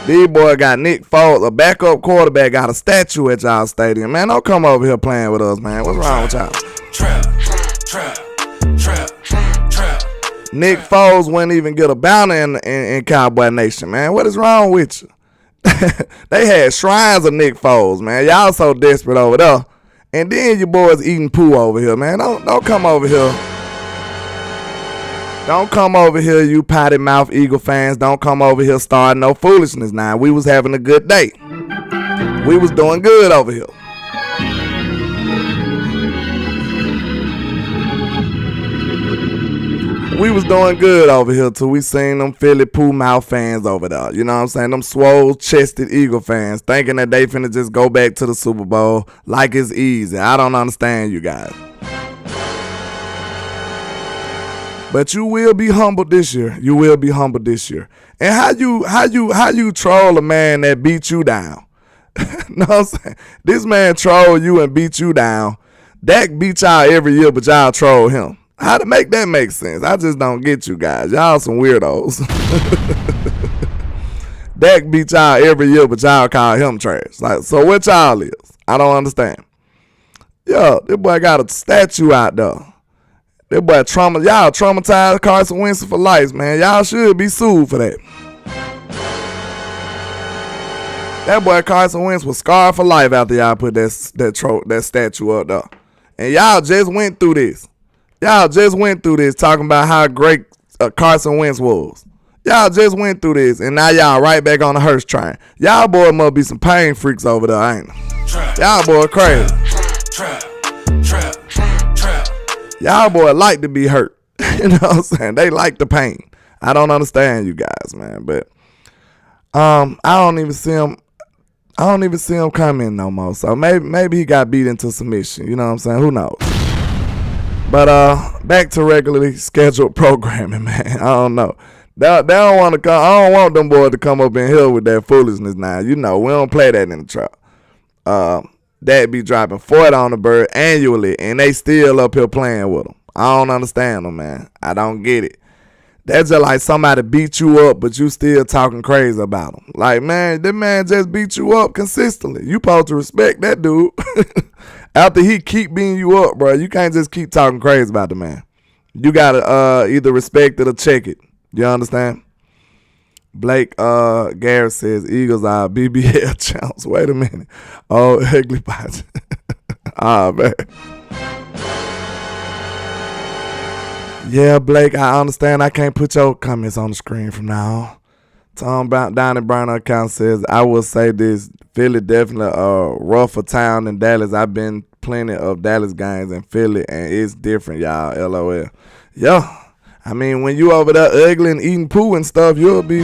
These boys got Nick Foles, a backup quarterback, got a statue at y'all stadium. Man, don't come over here playing with us, man. What's wrong with y'all? Nick Foles wouldn't even get a bounty in Cowboy Nation, man. What is wrong with you? They had shrines of Nick Foles, man. Y'all so desperate over there. And then you boys eating poo over here, man. Don't come over here. Don't come over here, you potty mouth Eagle fans. Don't come over here starting no foolishness now. We was having a good day. We was doing good over here. We was doing good over here till we seen them Philly poo mouth fans over there. You know what I'm saying? Them swole chested Eagle fans thinking that they finna just go back to the Super Bowl like it's easy. I don't understand you guys. But you will be humbled this year. You will be humbled this year. And how you troll a man that beat you down? Know what I'm saying? This man troll you and beat you down. Dak beat y'all every year, but y'all troll him. How to make that make sense? I just don't get you guys. Y'all some weirdos. Dak beat y'all every year, but y'all call him trash. Like, so what y'all is? I don't understand. Yo, this boy got a statue out there. That boy y'all traumatized Carson Wentz for life, man. Y'all should be sued for that. That boy Carson Wentz was scarred for life after y'all put that statue up there. And y'all just went through this. Y'all just went through this talking about how great Carson Wentz was. Y'all just went through this, and now y'all right back on the hearse train. Y'all boy must be some pain freaks over there, ain't it? Y'all boy crazy. Y'all boy like to be hurt. You know what I'm saying? They like the pain. I don't understand you guys, man. But I don't even see him coming no more. So maybe he got beat into submission. You know what I'm saying? Who knows? But back to regularly scheduled programming, man. I don't know. They don't want to come. I don't want them boys to come up in here with that foolishness now. You know, we don't play that in the trap. That be dropping 40 on the bird annually, and they still up here playing with them. I don't understand them, man. I don't get it. That's just like somebody beat you up, but you still talking crazy about them. Like, man, that man just beat you up consistently. You supposed to respect that dude. After he keep beating you up, bro, you can't just keep talking crazy about the man. You got to either respect it or check it. You understand? Blake Garrett says Eagles are BBL champs. Wait a minute. Oh, ugly bot. Man. Yeah, Blake, I understand I can't put your comments on the screen from now on. Tom down in Brown account says, I will say this, Philly definitely a rougher town than Dallas. I've been plenty of Dallas games in Philly, and it's different, y'all. LOL. Yeah. I mean, when you over there ugly and eating poo and stuff, you'll be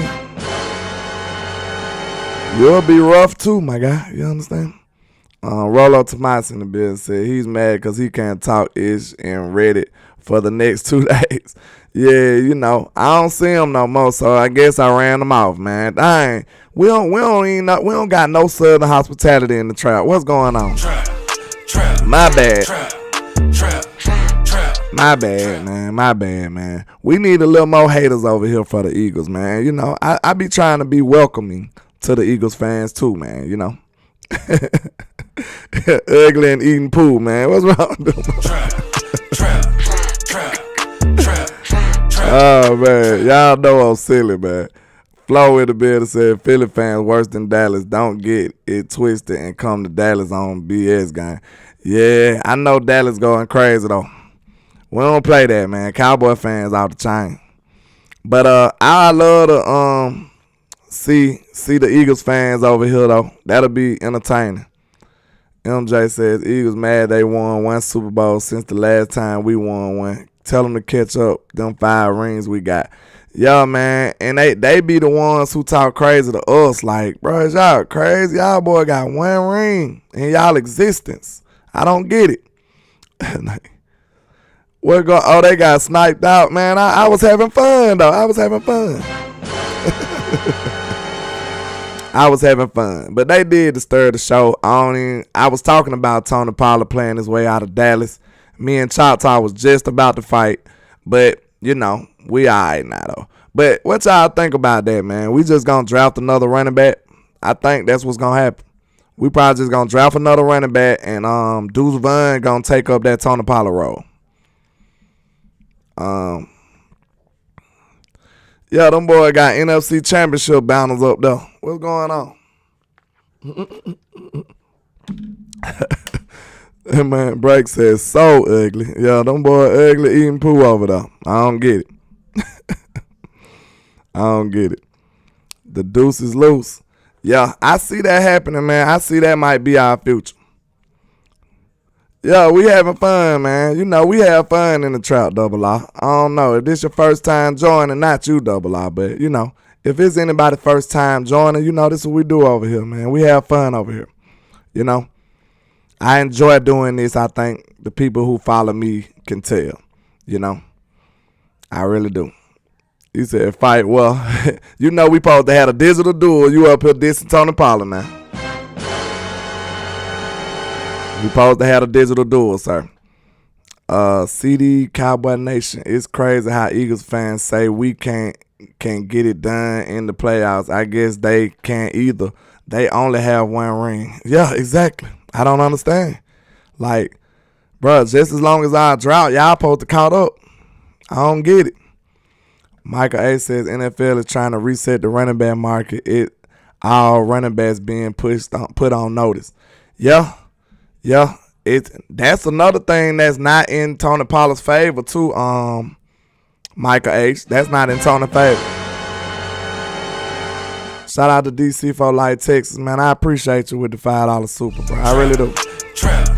rough too, my guy. You understand? Rolo Tomas in the business said he's mad because he can't talk ish and Reddit for the next 2 days. Yeah, you know, I don't see him no more, so I guess I ran him off, man. Dang, we don't got no Southern hospitality in the trap. What's going on? My bad. My bad, man. We need a little more haters over here for the Eagles, man. You know, I be trying to be welcoming to the Eagles fans too, man, you know. Ugly and eating poo, man. What's wrong with them? Oh, man. Y'all know I'm silly, man. Flo in the building said Philly fans worse than Dallas. Don't get it twisted and come to Dallas on BS game. Yeah, I know Dallas going crazy, though. We don't play that, man. Cowboy fans out the chain. But I love to see the Eagles fans over here, though. That'll be entertaining. MJ says Eagles mad they won 1 Super Bowl since the last time we won one. Tell them to catch up them 5 rings we got. Yeah, man. And they be the ones who talk crazy to us. Like, bro, y'all crazy. Y'all boy got 1 ring in y'all existence. I don't get it. They got sniped out, man. I was having fun, though. I was having fun. I was having fun. But they did disturb the show. I was talking about Tony Pollard playing his way out of Dallas. Me and Choctaw was just about to fight. But, you know, we all right now, though. But what y'all think about that, man? We just going to draft another running back? I think that's what's going to happen. We probably just going to draft another running back, and Deuce Vaughn going to take up that Tony Pollard role. Yeah, them boys got NFC Championship banners up there. What's going on? Man, Break says so ugly. Yeah, them boys ugly eating poo over there. I don't get it. I don't get it. The deuce is loose. Yeah, I see that happening, man. I see that might be our future. Yeah, we having fun, man. You know, we have fun in the trap, Double R. I don't know if this your first time joining, not you, Double R, but, you know, if it's anybody's first time joining, you know, this is what we do over here, man. We have fun over here. You know, I enjoy doing this. I think the people who follow me can tell, you know. I really do. He said, fight. Well, you know we supposed to have a digital duel. You up here dissing Tony Pollard now. We supposed to have a digital duel, sir. CD Cowboy Nation. It's crazy how Eagles fans say we can't get it done in the playoffs. I guess they can't either. They only have 1 ring. Yeah, exactly. I don't understand. Like, bro, just as long as our drought, y'all supposed to caught up. I don't get it. Michael A says NFL is trying to reset the running back market. All running backs being put on notice. Yeah. That's another thing that's not in Tony Pollard's favor too. Michael H. That's not in Tony's favor. Shout out to DC for Light Texas, man. I appreciate you with the $5 super, bro. I really do. Trap.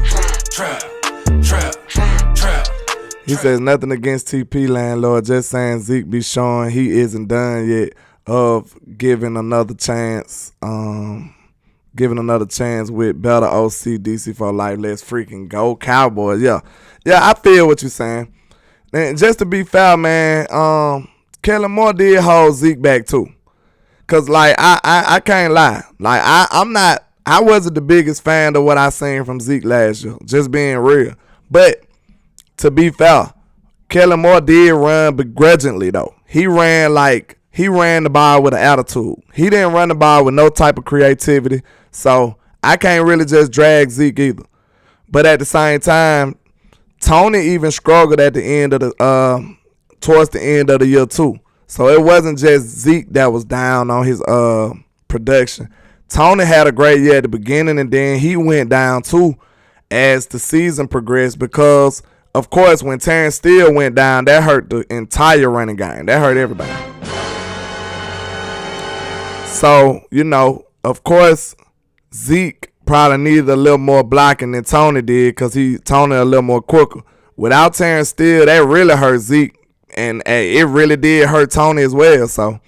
He says nothing against TP landlord, just saying Zeke be showing he isn't done yet of giving another chance. With better OC DC for life. Let's freaking go Cowboys. Yeah, I feel what you're saying. And just to be fair, man, Kellen Moore did hold Zeke back too. Cause like I can't lie. Like I wasn't the biggest fan of what I seen from Zeke last year. Just being real. But to be fair, Kellen Moore did run begrudgingly though. He ran the ball with an attitude. He didn't run the ball with no type of creativity. So I can't really just drag Zeke either. But at the same time, Tony even struggled at the end of towards the end of the year too. So it wasn't just Zeke that was down on his production. Tony had a great year at the beginning, and then he went down too as the season progressed because, of course, when Terrence Steele went down, that hurt the entire running game. That hurt everybody. So, you know, of course, Zeke probably needed a little more blocking than Tony did because Tony a little more quicker. Without Terrence Steele, that really hurt Zeke, and it really did hurt Tony as well. So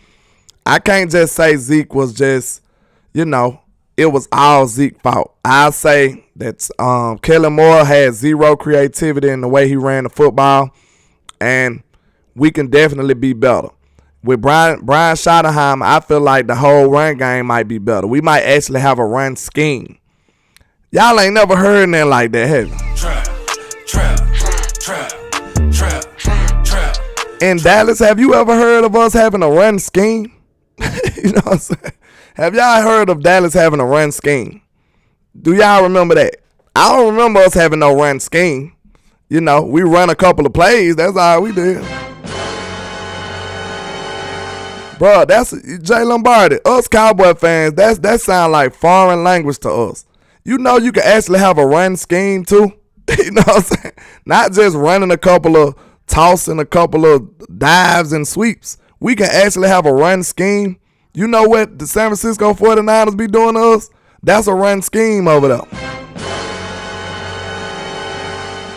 I can't just say Zeke was just, you know, it was all Zeke's fault. I'll say that Kellen Moore had zero creativity in the way he ran the football, and we can definitely be better. With Brian Schottenheimer, I feel like the whole run game might be better. We might actually have a run scheme. Y'all ain't never heard nothing like that, have you? Trap. In Dallas, have you ever heard of us having a run scheme? You know what I'm saying? Have y'all heard of Dallas having a run scheme? Do y'all remember that? I don't remember us having no run scheme. You know, we run a couple of plays. That's all we did. Bro, that's Jay Lombardi. Us Cowboy fans, that sound like foreign language to us. You know you can actually have a run scheme too. You know what I'm saying? Not just running a couple of tossing a couple of dives and sweeps. We can actually have a run scheme. You know what the San Francisco 49ers be doing to us? That's a run scheme over there.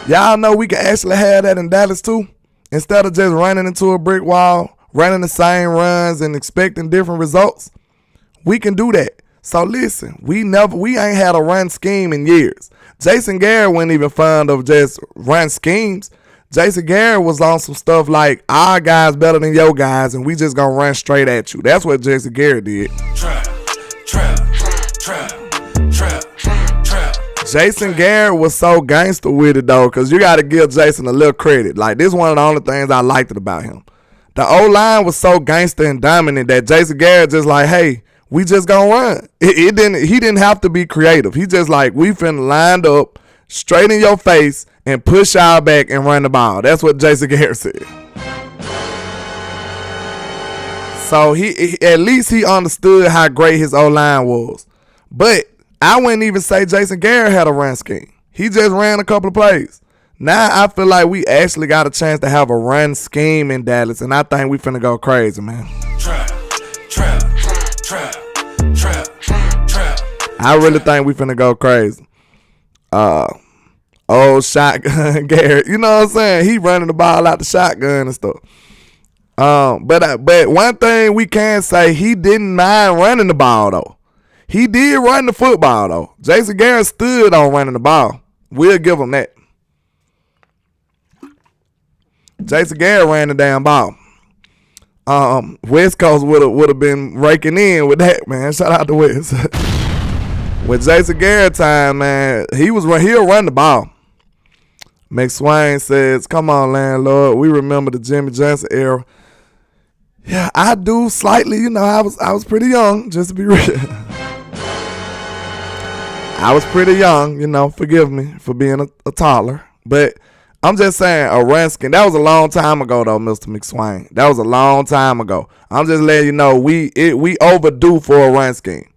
Y'all know we can actually have that in Dallas too. Instead of just running into a brick wall, running the same runs and expecting different results, we can do that. So listen, we ain't had a run scheme in years. Jason Garrett wasn't even fond of just run schemes. Jason Garrett was on some stuff like our guys better than your guys, and we just gonna run straight at you. That's what Jason Garrett did. Trap. Jason Garrett was so gangster with it though, because you got to give Jason a little credit. Like, this is one of the only things I liked about him. The O-line was so gangster and dominant that Jason Garrett just like, hey, we just gonna run. He didn't have to be creative. He just like, we finna line up straight in your face and push y'all back and run the ball. That's what Jason Garrett said. So he at least he understood how great his O-line was. But I wouldn't even say Jason Garrett had a run scheme. He just ran a couple of plays. Now I feel like we actually got a chance to have a run scheme in Dallas, and I think we finna go crazy, man. Trap. I really think we finna go crazy. Old shotgun Garrett, you know what I'm saying? He running the ball out the shotgun and stuff. But one thing we can say, he didn't mind running the ball though. He did run the football though. Jason Garrett stood on running the ball. We'll give him that. Jason Garrett ran the damn ball. West Coast would have been raking in with that, man. Shout out to West. With Jason Garrett time, man, he'll run the ball. McSwain says, "Come on, landlord. We remember the Jimmy Johnson era." Yeah, I do slightly. You know, I was pretty young, just to be real. I was pretty young. You know, forgive me for being a toddler, but I'm just saying a run scheme. That was a long time ago, though, Mr. McSwain. That was a long time ago. I'm just letting you know we overdue for a run scheme.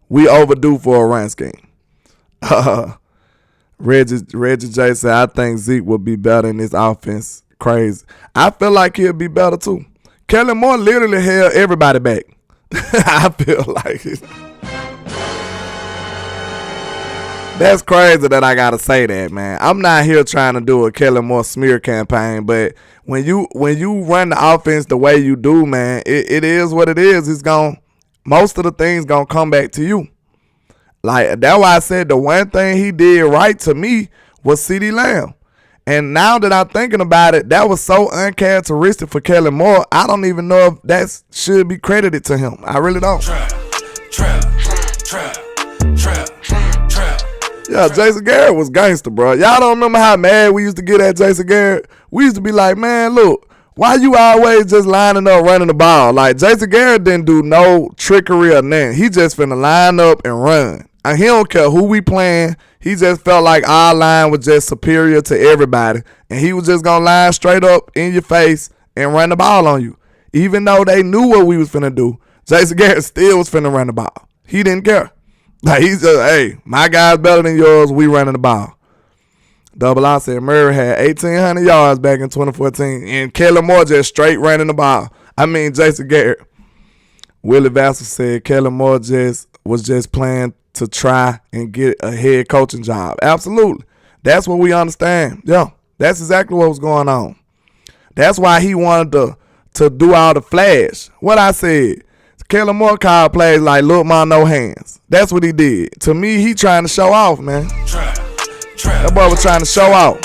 We overdue for a run scheme. Reggie J said, "I think Zeke would be better in this offense." Crazy. I feel like he'll be better too. Kellen Moore literally held everybody back. I feel like it. That's crazy that I gotta say that, man. I'm not here trying to do a Kellen Moore smear campaign, but when you run the offense the way you do, man, it is what it is. Most of the things gonna come back to you. Like, that's why I said the one thing he did right to me was CeeDee Lamb. And now that I'm thinking about it, that was so uncharacteristic for Kellen Moore. I don't even know if that should be credited to him. I really don't. Trap. Yeah, Jason Garrett was gangster, bro. Y'all don't remember how mad we used to get at Jason Garrett? We used to be like, man, look, why you always just lining up running the ball? Like, Jason Garrett didn't do no trickery or nothing. He just finna line up and run. And he don't care who we playing. He just felt like our line was just superior to everybody. And he was just gonna line straight up in your face and run the ball on you. Even though they knew what we was finna do, Jason Garrett still was finna run the ball. He didn't care. Like, he's just, hey, my guy's better than yours, we running the ball. Double I said Murray had 1,800 yards back in 2014, and Kellen Moore just straight running the ball. I mean, Jason Garrett. Willie Vassell said Kellen Moore was just playing to try and get a head coaching job. Absolutely. That's what we understand. Yeah, that's exactly what was going on. That's why he wanted to do all the flash. What I said, Kellen Moore called plays like Lil Ma No Hands. That's what he did. To me, he trying to show off, man. That boy was trying to show off.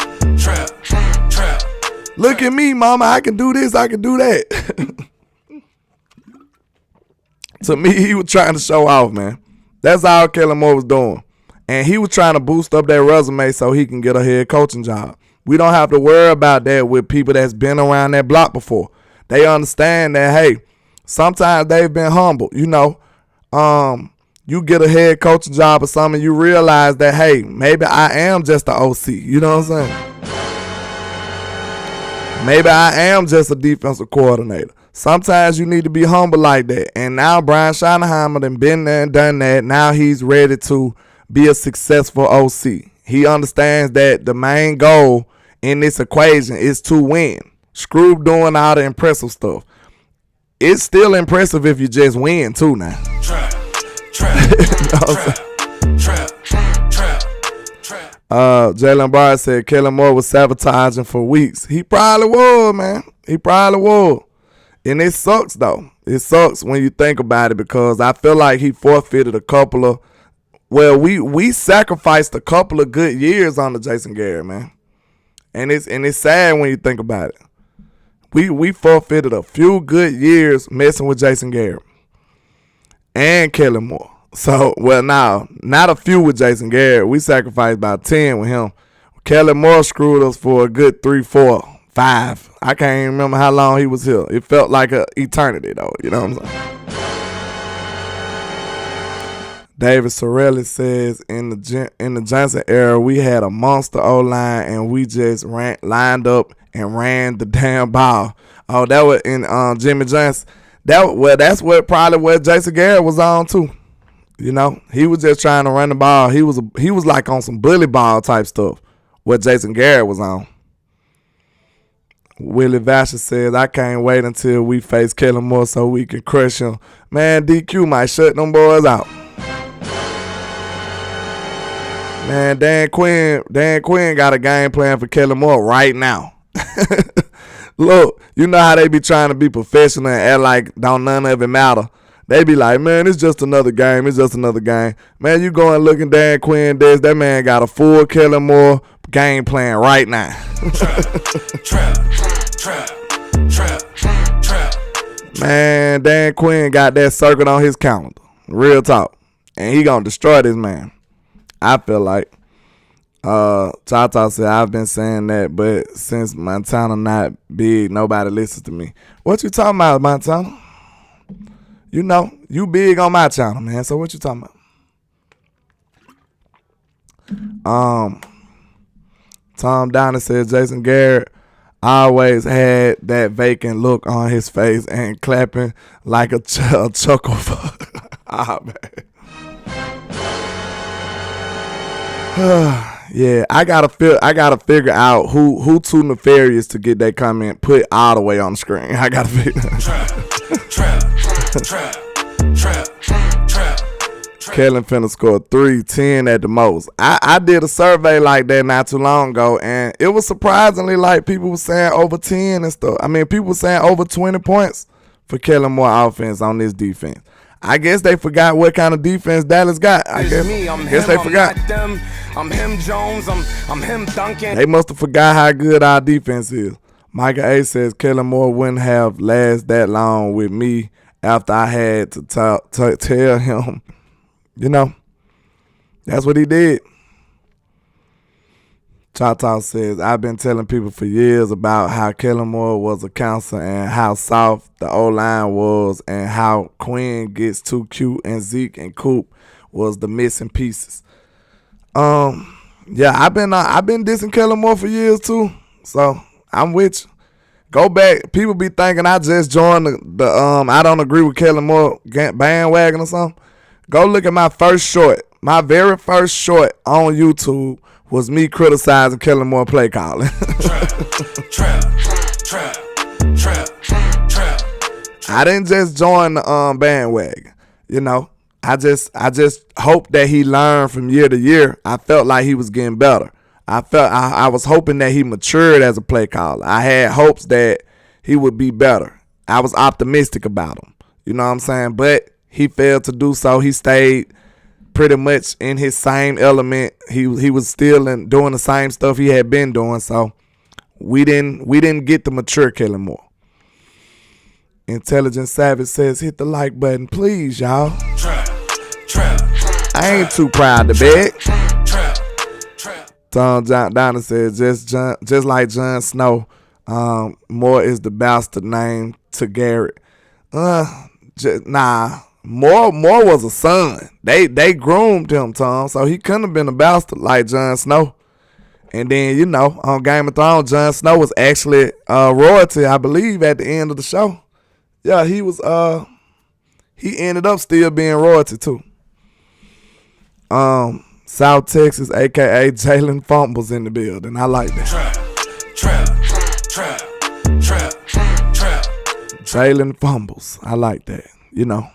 Look at me, mama. I can do this. I can do that. To me, he was trying to show off, man. That's all Kellen Moore was doing. And he was trying to boost up that resume so he can get a head coaching job. We don't have to worry about that with people that's been around that block before. They understand that, hey, sometimes they've been humble. You know, you get a head coaching job or something, you realize that, hey, maybe I am just the OC. You know what I'm saying? Maybe I am just a defensive coordinator. Sometimes you need to be humble like that. And now Brian Schottenheimer done been there and done that. Now he's ready to be a successful OC. He understands that the main goal in this equation is to win. Screw doing all the impressive stuff. It's still impressive if you just win too now. Jalen Barr said Kellen Moore was sabotaging for weeks. He probably was, man. He probably was. And it sucks, though. It sucks when you think about it because I feel like he forfeited a couple of, well, we sacrificed a couple of good years on the Jason Garrett, man. And it's sad when you think about it. We forfeited a few good years messing with Jason Garrett and Kellen Moore. So, well, now, not a few with Jason Garrett. We sacrificed about 10 with him. Kellen Moore screwed us for a good 3, 4, 5. I can't even remember how long he was here. It felt like an eternity, though. You know what I'm saying? David Sorelli says, in the Johnson era, we had a monster O-line, and we just lined up and ran the damn ball. Oh, that was in Jimmy Johnson. That's probably what Jason Garrett was on, too. You know, he was just trying to run the ball. He was like on some bully ball type stuff, what Jason Garrett was on. Willie Vasher says, I can't wait until we face Kellen Moore so we can crush him. Man, DQ might shut them boys out. Man, Dan Quinn got a game plan for Kellen Moore right now. Look, you know how they be trying to be professional and act like don't none of it matter. They be like, man, it's just another game. It's just another game. Man, you go and look at Dan Quinn desk. That man got a full Kellen Moore game plan right now. Man, Dan Quinn got that circuit on his calendar. Real talk. And he gonna destroy this man. I feel like. Tata said, I've been saying that, but since Montana not big, nobody listens to me. What you talking about, Montana? You know, you big on my channel, man. So what you talking about? Tom Donner says Jason Garrett always had that vacant look on his face and clapping like a chuckle for man. Yeah, I gotta figure out who too nefarious to get that comment put all the way on the screen. I gotta figure Kellen finna score 310 at the most. I did a survey like that not too long ago, and it was surprisingly like people were saying over 10 and stuff. I mean, people were saying over 20 points for Kellen Moore offense on this defense. I guess they forgot what kind of defense Dallas got. I guess they forgot. I'm him Jones. I'm him Duncan. They must have forgot how good our defense is. Micah A says Kellen Moore wouldn't have lasted that long with me after I had to tell him. You know, that's what he did. Chata says, I've been telling people for years about how Kellen Moore was a counselor and how soft the O-line was and how Quinn gets too cute and Zeke and Coop was the missing pieces. Yeah, I've been dissing Kellen Moore for years too. So I'm with you. Go back. People be thinking I just joined the I don't agree with Kellen Moore bandwagon or something. Go look at my first short. My very first short on YouTube was me criticizing Kellen Moore play calling. I didn't just join the bandwagon. You know, I just hope that he learned from year to year. I felt like he was getting better. I was hoping that he matured as a play caller. I had hopes that he would be better. I was optimistic about him. You know what I'm saying? But he failed to do so. He stayed pretty much in his same element. He was still doing the same stuff he had been doing. So we didn't get the mature Kellen Moore. Intelligent Savage says, hit the like button, please, y'all. I ain't too proud to beg. Tom Donna says, just like Jon Snow, Moore is the bastard name to Garrett. Nah, Moore was a son. They groomed him, Tom, so he couldn't have been a bastard like Jon Snow. And then, you know, on Game of Thrones, Jon Snow was actually royalty, I believe, at the end of the show. Yeah, he was. He ended up still being royalty too. South Texas, aka Jalen Fumbles in the building. I like that. Jalen Fumbles. I like that. You know,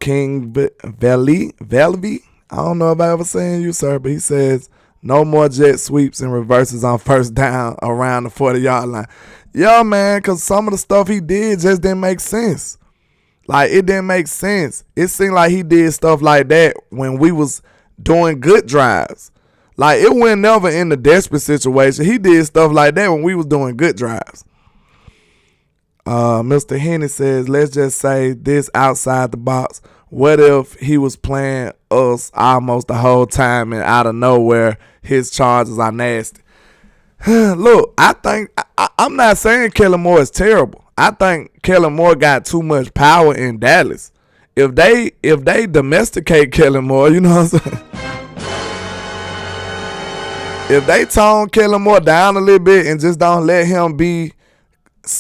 King Velvy. I don't know if I ever seen you, sir, but he says no more jet sweeps and reverses on first down around the 40-yard line. Yeah, man, because some of the stuff he did just didn't make sense. Like, it didn't make sense. It seemed like he did stuff like that when we was doing good drives. Like, it went never in the desperate situation. He did stuff like that when we was doing good drives. Mr. Henny says, let's just say this outside the box. What if he was playing us almost the whole time and out of nowhere his charges are nasty? Look, I think I'm not saying Kellen Moore is terrible. I think Kellen Moore got too much power in Dallas. If they domesticate Kellen Moore, you know what I'm saying? If they tone Kellen Moore down a little bit and just don't let him be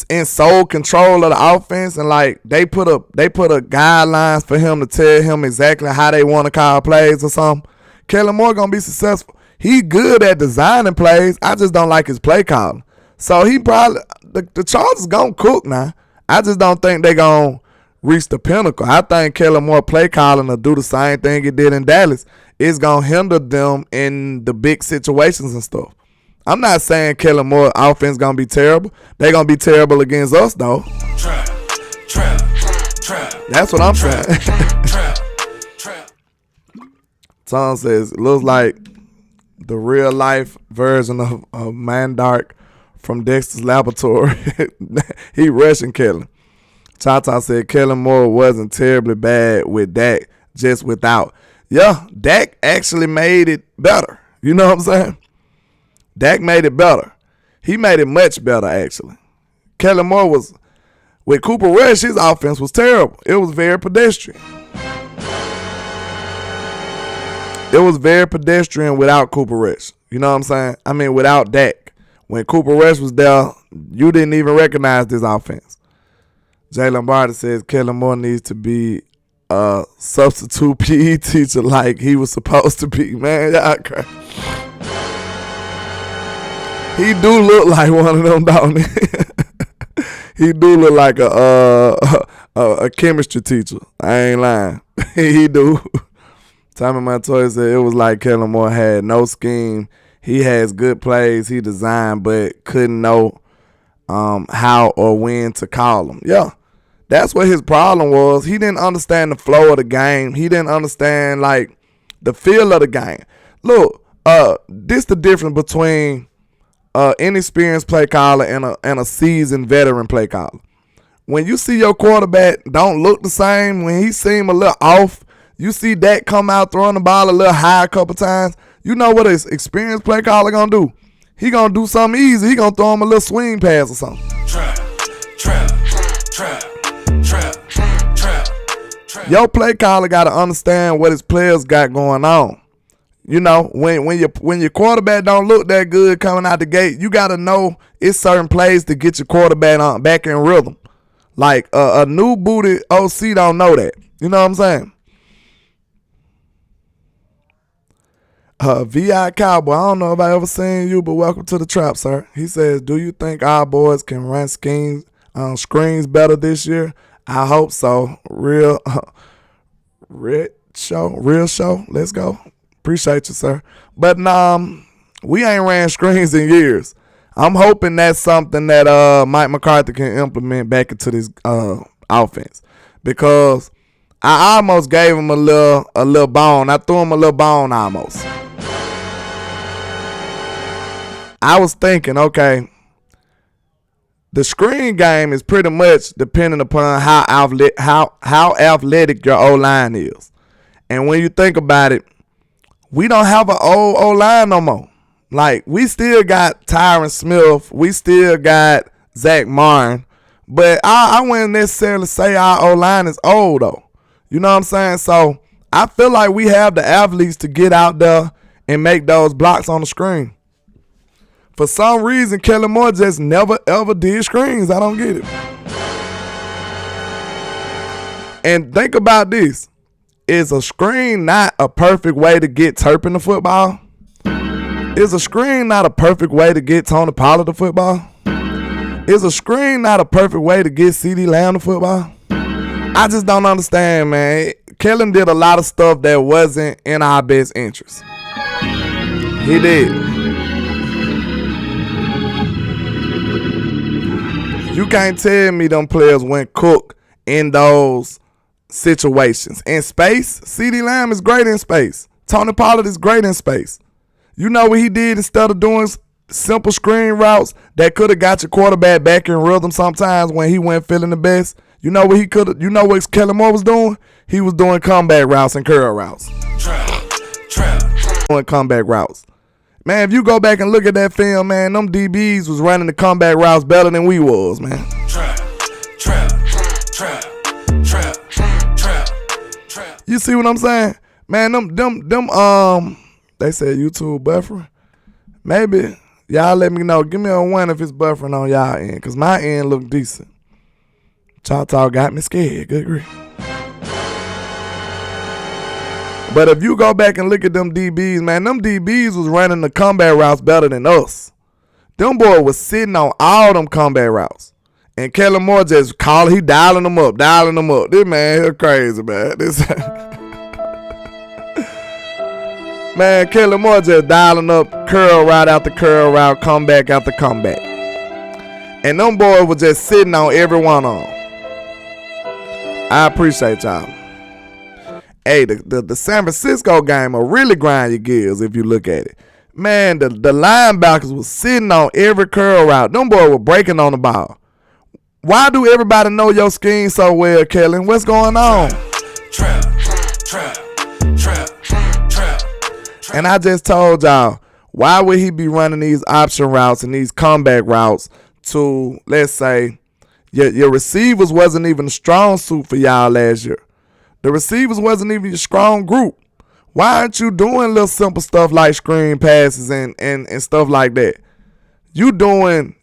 in sole control of the offense, and like they put a guidelines for him to tell him exactly how they want to call plays or something, Kellen Moore gonna be successful. He good at designing plays. I just don't like his play calling. So he probably the Chargers gonna cook now. I just don't think they gonna reach the pinnacle. I think Kellen Moore play calling will do the same thing he did in Dallas. It's gonna hinder them in the big situations and stuff. I'm not saying Kellen Moore offense gonna be terrible. They gonna be terrible against us though. That's what I'm saying. Tom says it looks like the real life version of Mandark from Dexter's Laboratory. He rushing Kellen. Chata said Kellen Moore wasn't terribly bad with Dak, just without. Yeah, Dak actually made it better. You know what I'm saying? Dak made it better. He made it much better, actually. Kellen Moore was, with Cooper Rush, his offense was terrible. It was very pedestrian. It was very pedestrian without Cooper Rush. You know what I'm saying? I mean, without Dak. When Cooper Rush was there, you didn't even recognize this offense. Jalen Barter says Kellen Moore needs to be a substitute PE teacher like he was supposed to be. Man, y'all crazy. He do look like one of them, don't he? He do look like a chemistry teacher. I ain't lying. He do. Tommy Montoya said it was like Kellen Moore had no scheme. He has good plays he designed, but couldn't know how or when to call them. Yeah, that's what his problem was. He didn't understand the flow of the game. He didn't understand, like, the feel of the game. Look, this the difference between inexperienced play caller and a seasoned veteran play caller. When you see your quarterback don't look the same, when he seem a little off, you see Dak come out throwing the ball a little high a couple times, you know what his experienced play caller gonna do? He gonna do something easy. He gonna throw him a little swing pass or something. Your play caller gotta understand what his players got going on. You know, when your quarterback don't look that good coming out the gate, you got to know it's certain plays to get your quarterback back in rhythm. Like a new booty OC don't know that. You know what I'm saying? VI Cowboy, I don't know if I ever seen you, but welcome to the trap, sir. He says, do you think our boys can run schemes screens better this year? I hope so. Real show. Let's go. Appreciate you, sir. But we ain't ran screens in years. I'm hoping that's something that Mike McCarthy can implement back into this offense, because I almost gave him a little bone. I threw him a little bone almost. I was thinking, okay, the screen game is pretty much dependent upon how athletic your O-line is. And when you think about it, we don't have an old O-line no more. Like, we still got Tyron Smith. We still got Zach Martin. But I wouldn't necessarily say our O-line is old, though. You know what I'm saying? So I feel like we have the athletes to get out there and make those blocks on the screen. For some reason, Kellen Moore just never, ever did screens. I don't get it. And think about this. Is a screen not a perfect way to get Turpin the football? Is a screen not a perfect way to get Tony Pollard the football? Is a screen not a perfect way to get CeeDee Lamb the football? I just don't understand, man. Kellen did a lot of stuff that wasn't in our best interest. He did. You can't tell me them players went cook in those situations. In space, CeeDee Lamb is great in space. Tony Pollard is great in space. You know what he did instead of doing simple screen routes that could have got your quarterback back in rhythm sometimes when he wasn't feeling the best? You know what he could have? You know what Kellen Moore was doing? He was doing comeback routes and curl routes. Doing comeback routes. Man, if you go back and look at that film, man, them DBs was running the comeback routes better than we was, man. You see what I'm saying? Man, them they said YouTube buffering. Maybe y'all let me know. Give me a 1 if it's buffering on y'all end, because my end look decent. Choctaw got me scared. Good grief. But if you go back and look at them DBs, man, them DBs was running the comeback routes better than us. Them boy was sitting on all them comeback routes. And Kellen Moore just he dialing them up. This man here crazy, man. Man, Kellen Moore just dialing up curl route after curl route, comeback after comeback. And them boys was just sitting on every one of them. I appreciate y'all. Hey, the San Francisco game will really grind your gears if you look at it. Man, the linebackers was sitting on every curl route. Them boys were breaking on the ball. Why do everybody know your scheme so well, Kellen? What's going on? Trap. And I just told y'all, why would he be running these option routes and these comeback routes to, let's say, your receivers wasn't even a strong suit for y'all last year. The receivers wasn't even your strong group. Why aren't you doing little simple stuff like screen passes and stuff like that? You doing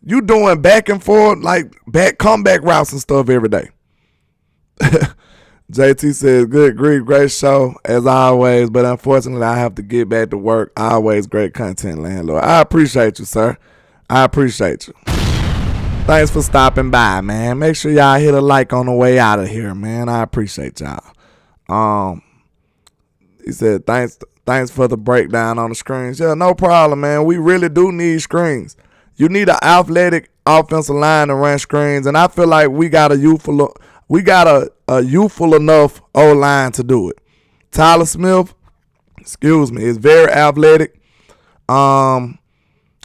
back and forth, like comeback routes and stuff every day. JT says, good grief, great show as always, but unfortunately I have to get back to work. Always great content, landlord. I appreciate you, sir. I appreciate you. Thanks for stopping by, man. Make sure y'all hit a like on the way out of here, man. I appreciate y'all. He said, thanks for the breakdown on the screens. Yeah, no problem, man. We really do need screens. You need an athletic offensive line to run screens, and I feel like we got a youthful enough O-line to do it. Tyler Smith, is very athletic.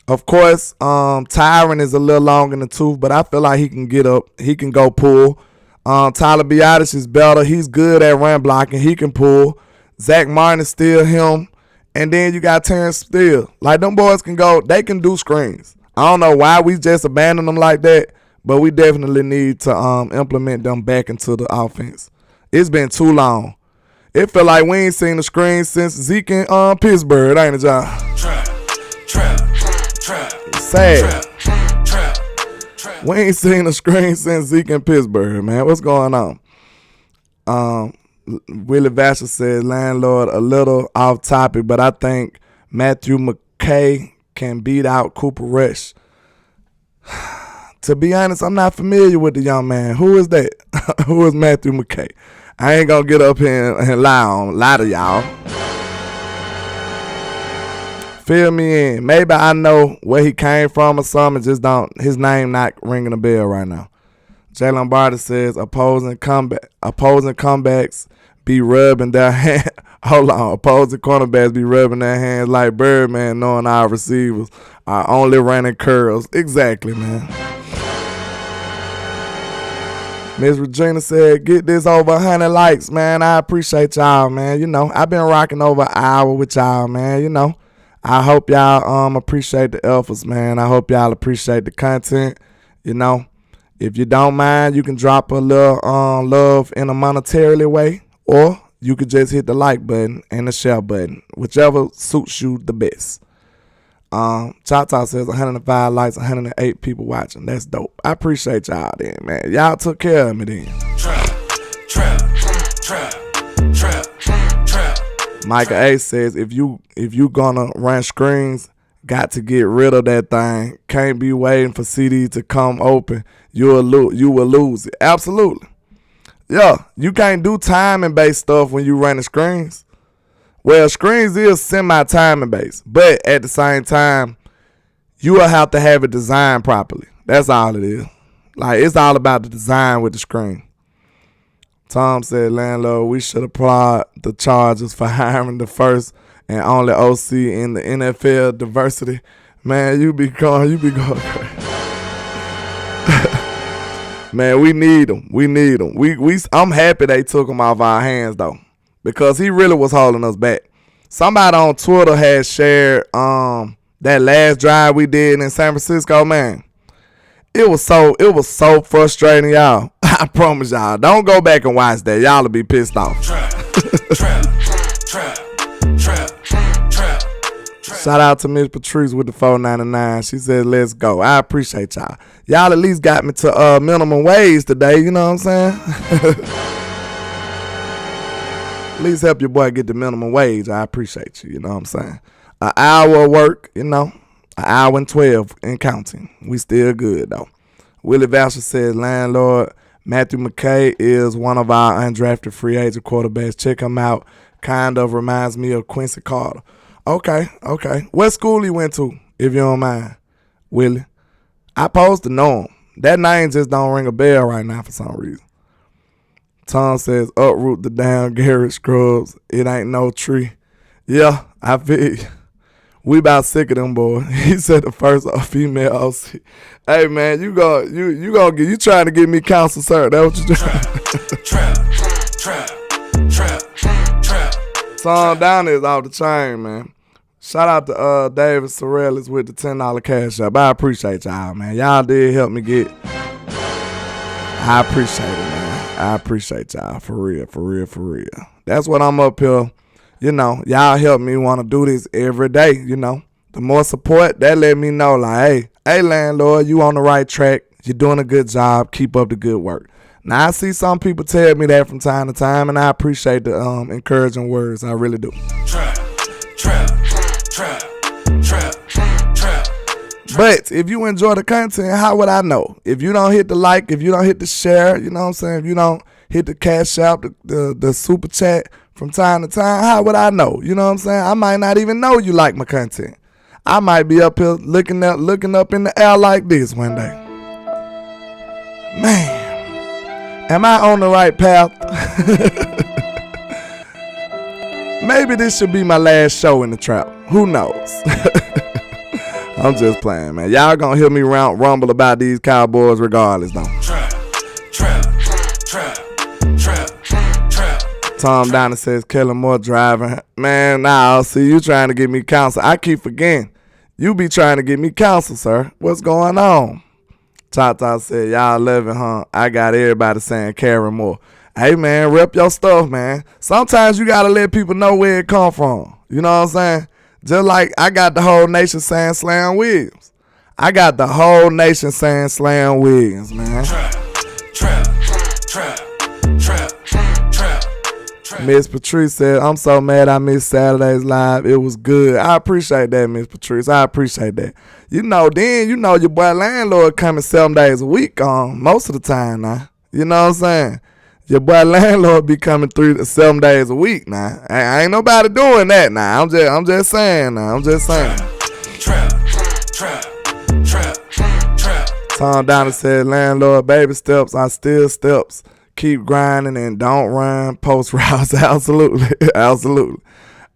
Of course, Tyron is a little long in the tooth, but I feel like he can get up. He can go pull. Tyler Biadasz is better. He's good at run blocking. He can pull. Zach Martin is still him. And then you got Terrence Steele. Like, them boys can go. They can do screens. I don't know why we just abandoned them like that, but we definitely need to implement them back into the offense. It's been too long. It feel like we ain't seen the screen since Zeke in Pittsburgh, ain't it, y'all? Sad. We ain't seen the screen since Zeke in Pittsburgh, man. What's going on? Willie Vasher says, landlord, a little off topic, but I think Matthew McKay can beat out Cooper Rush. to be honest, I'm not familiar with the young man. Who is that? Who is Matthew McKay? I ain't gonna get up here and lie to y'all. Fill me in. Maybe I know where he came from or something. Just don't. His name not ringing a bell right now. Jalen Barter says opposing comebacks be rubbing their hands. Hold on. Opposing cornerbacks be rubbing their hands like Birdman, knowing our receivers are only running curls. Exactly, man. Miss Regina said, get this over 100 likes, man. I appreciate y'all, man. You know, I've been rocking over an hour with y'all, man. You know, I hope y'all appreciate the efforts, man. I hope y'all appreciate the content. You know, if you don't mind, you can drop a little love in a monetarily way, or you could just hit the like button and the share button, whichever suits you the best. Choctaw says 105 likes, 108 people watching. That's dope. I appreciate y'all then, man. Y'all took care of me then. Micah A says if you gonna run screens, got to get rid of that thing. Can't be waiting for CeeDee to come open. You will lose it. Absolutely. Yeah, you can't do timing based stuff when you running screens. Well, screens is semi-timing based, but at the same time, you will have to have it designed properly. That's all it is. Like, it's all about the design with the screen. Tom said, landlord, we should applaud the Chargers for hiring the first and only OC in the NFL diversity. Man, you be going crazy. Man, we need them. We need them. I'm happy they took him off our hands, though, because he really was holding us back. Somebody on Twitter had shared that last drive we did in San Francisco, man. It was so frustrating, y'all. I promise y'all. Don't go back and watch that. Y'all will be pissed off. Shout out to Miss Patrice with the $4.99. She said, let's go. I appreciate y'all. Y'all at least got me to minimum wage today. You know what I'm saying? At least help your boy get the minimum wage. I appreciate you. You know what I'm saying? An hour of work, you know. An hour and 12 and counting. We still good, though. Willie Voucher says, landlord, Matthew McKay is one of our undrafted free agent quarterbacks. Check him out. Kind of reminds me of Quincy Carter. Okay. What school he went to, if you don't mind, Willie? I supposed to know him. That name just don't ring a bell right now for some reason. Tom says, uproot the damn Garrett Scrubs. It ain't no tree. Yeah, I feel you. We about sick of them, boy. He said the first female OC. Hey, man, you trying to get me counsel, sir. That what you doing? Song down is off the chain, man. Shout out to David Sorrellis with the $10 cash up. I appreciate y'all, man. Y'all did help me get. I appreciate it, man. I appreciate y'all for real. That's what I'm up here. You know, y'all help me want to do this every day, you know. The more support, that let me know, like, hey, landlord, you on the right track. You're doing a good job. Keep up the good work. Now, I see some people tell me that from time to time, and I appreciate the encouraging words. I really do. But if you enjoy the content, how would I know? If you don't hit the like, if you don't hit the share, you know what I'm saying? If you don't hit the cash out, the super chat from time to time, how would I know? You know what I'm saying? I might not even know you like my content. I might be up here looking up in the air like this one day. Man, am I on the right path? Maybe this should be my last show in the trap. Who knows? I'm just playing, man. Y'all gonna hear me rumble about these Cowboys regardless, though. Tom Donner says, Kellen Moore driving. Man, nah, see, you trying to get me counsel. I keep forgetting. You be trying to get me counsel, sir. What's going on? Chata said, y'all love it, huh? I got everybody saying Karen Moore. Hey, man, rep your stuff, man. Sometimes you got to let people know where it come from. You know what I'm saying? Just like I got the whole nation saying Slam Williams. I got the whole nation saying Slam Williams, man. Miss Patrice said, I'm so mad I missed Saturday's live. It was good. I appreciate that, Miss Patrice. I appreciate that. Your boy Landlord coming 7 days a week most of the time now. You know what I'm saying? Your boy Landlord be coming 7 days a week now. Ain't nobody doing that now. I'm just saying now. Trap. Tom Donner said, Landlord, baby steps are still steps. Keep grinding and don't run post routes. Absolutely.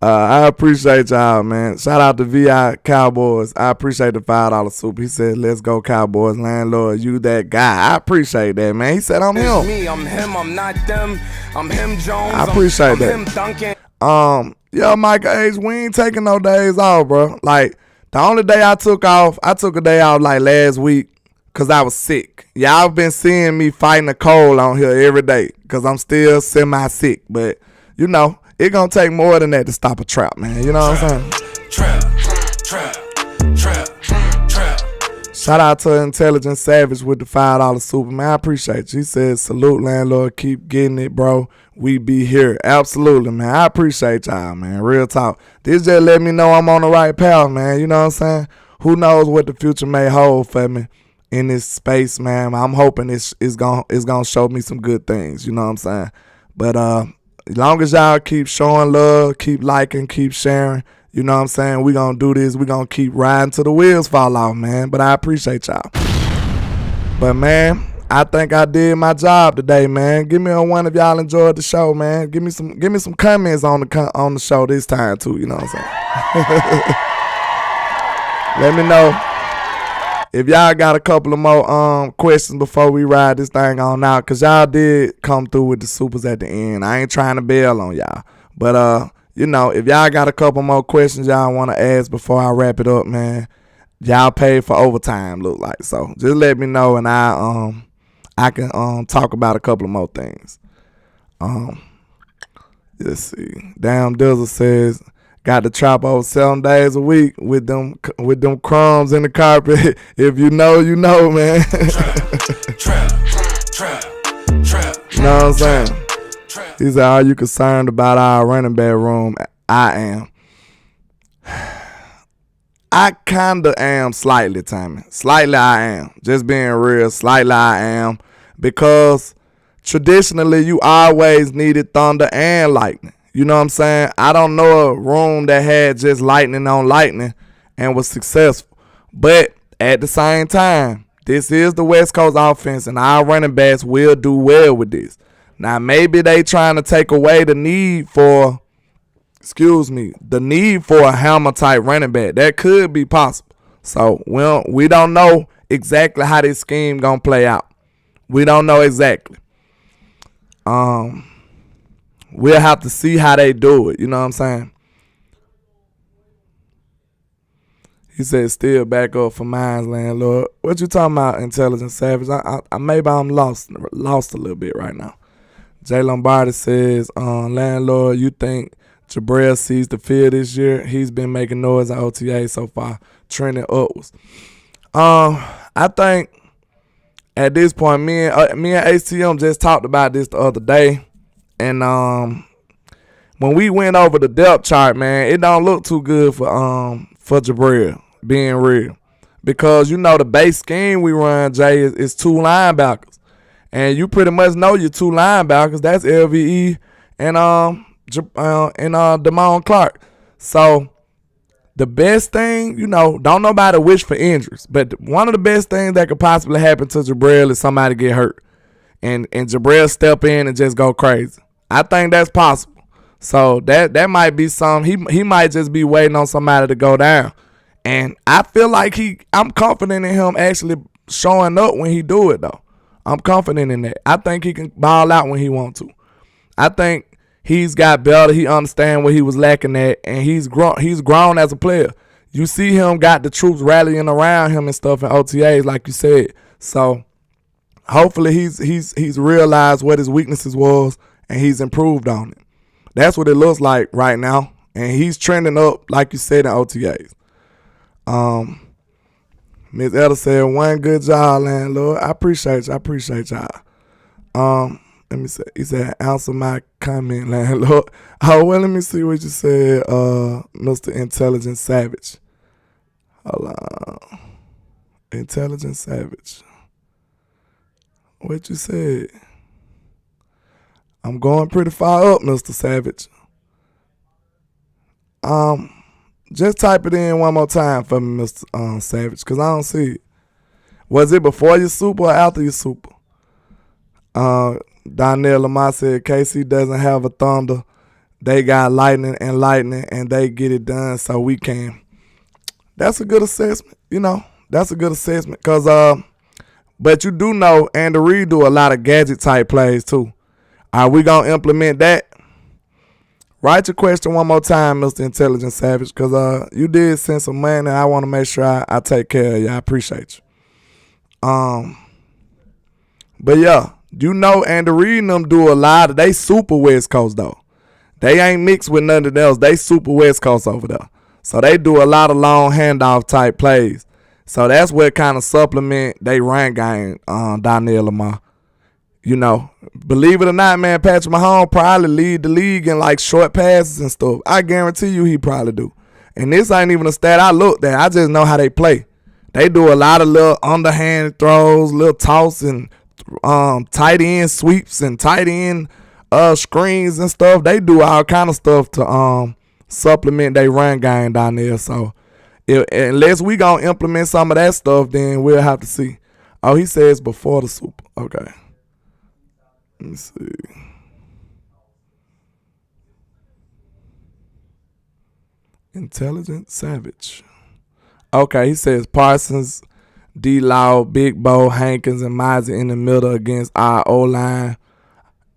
I appreciate y'all, man. Shout out to VI Cowboys. I appreciate the $5 soup. He said, let's go Cowboys. Landlord, you that guy. I appreciate that, man. He said, I'm him. Me, I'm him, I'm not them. I'm him, Jones. I appreciate I'm that. him, Duncan. Michael H., we ain't taking no days off, bro. Like, the only day I took a day off like last week because I was sick. Y'all been seeing me fighting a cold on here every day because I'm still semi-sick. But, it gonna take more than that to stop a trap, man. You know what I'm saying? Trap. Shout out to Intelligent Savage with the $5 super, man. I appreciate you. He said, salute, Landlord. Keep getting it, bro. We be here. Absolutely, man. I appreciate y'all, man. Real talk. This just let me know I'm on the right path, man. You know what I'm saying? Who knows what the future may hold for me in this space, man. I'm hoping it's gonna show me some good things. You know what I'm saying? But as long as y'all keep showing love, keep liking, keep sharing, you know what I'm saying? We gonna do this. We gonna keep riding till the wheels fall off, man. But I appreciate y'all. But, man, I think I did my job today, man. Give me a one if y'all enjoyed the show, man. Give me some comments on the show this time too. You know what I'm saying? Let me know if y'all got a couple of more questions before we ride this thing on out, because y'all did come through with the supers at the end. I ain't trying to bail on y'all. But, if y'all got a couple more questions y'all want to ask before I wrap it up, man, y'all paid for overtime, look like. So just let me know, and I can talk about a couple of more things. Let's see. Damn Dizzle says, got the trap over 7 days a week with them crumbs in the carpet. If you know, you know, man. You know what I'm saying? He said, are you concerned about our running back room? I am. I kind of am slightly, Tommy. Slightly I am. Just being real, slightly I am. Because traditionally you always needed thunder and lightning. You know what I'm saying? I don't know a room that had just lightning on lightning and was successful. But at the same time, this is the West Coast offense, and our running backs will do well with this. Now, maybe they trying to take away the need for a hammer-type running back. That could be possible. So, we don't know exactly how this scheme going to play out. We don't know exactly. We'll have to see how they do it. You know what I'm saying? He said, still back up for mines, Landlord. What you talking about, Intelligent Savage? Maybe I'm lost a little bit right now. Jay Lombardi says, Landlord, you think Jabril sees the field this year? He's been making noise at OTA so far, trending upwards. I think at this point, me and HTM just talked about this the other day. And when we went over the depth chart, man, it don't look too good for Jabril, being real. Because, the base scheme we run, Jay, is two linebackers. And you pretty much know your two linebackers. That's LVE and Damone Clark. So the best thing, don't nobody wish for injuries. But one of the best things that could possibly happen to Jabril is somebody get hurt. And Jabril step in and just go crazy. I think that's possible. So that might be something. He might just be waiting on somebody to go down. And I feel like I'm confident in him actually showing up when he do it, though. I'm confident in that. I think he can ball out when he want to. I think he's got better. He understand what he was lacking at, and he's grown as a player. You see him got the troops rallying around him and stuff in OTAs, like you said. So hopefully he's realized what his weaknesses was, and he's improved on it. That's what it looks like right now, and he's trending up, like you said, in OTAs. Ms. Etta said, one good job, Landlord. I appreciate y'all. Let me see. He said, answer my comment, landlord. Oh, well, let me see what you said, Mr. Intelligent Savage. Hold on. Intelligent Savage. What you said? I'm going pretty far up, Mr. Savage. Just type it in one more time for me, Mr. Savage, because I don't see it. Was it before your super or after your super? Donnell Lamar said KC doesn't have a thunder. They got lightning, and they get it done so we can. That's a good assessment, That's a good assessment because, but you do know Andy Reid do a lot of gadget type plays too. Are we gonna implement that? Write your question one more time, Mr. Intelligent Savage, because you did send some money, and I want to make sure I take care of you. I appreciate you. But yeah. Andy Reid and them do a lot of, they super West Coast though. They ain't mixed with nothing else. They super West Coast over there. So they do a lot of long handoff type plays. So that's what kind of supplement they run game, Donnell Lamar. Believe it or not, man, Patrick Mahomes probably lead the league in like short passes and stuff. I guarantee you he probably do. And this ain't even a stat I looked at. I just know how they play. They do a lot of little underhand throws, little toss and tight end sweeps and tight end screens and stuff. They do all kind of stuff to supplement their run game down there. So unless we gonna implement some of that stuff, then we'll have to see. Oh, he says before the super. Okay. Let me see. Intelligent Savage. Okay, he says Parsons, D-Law, Big Bo, Hankins, and Mozzie in the middle against our O-line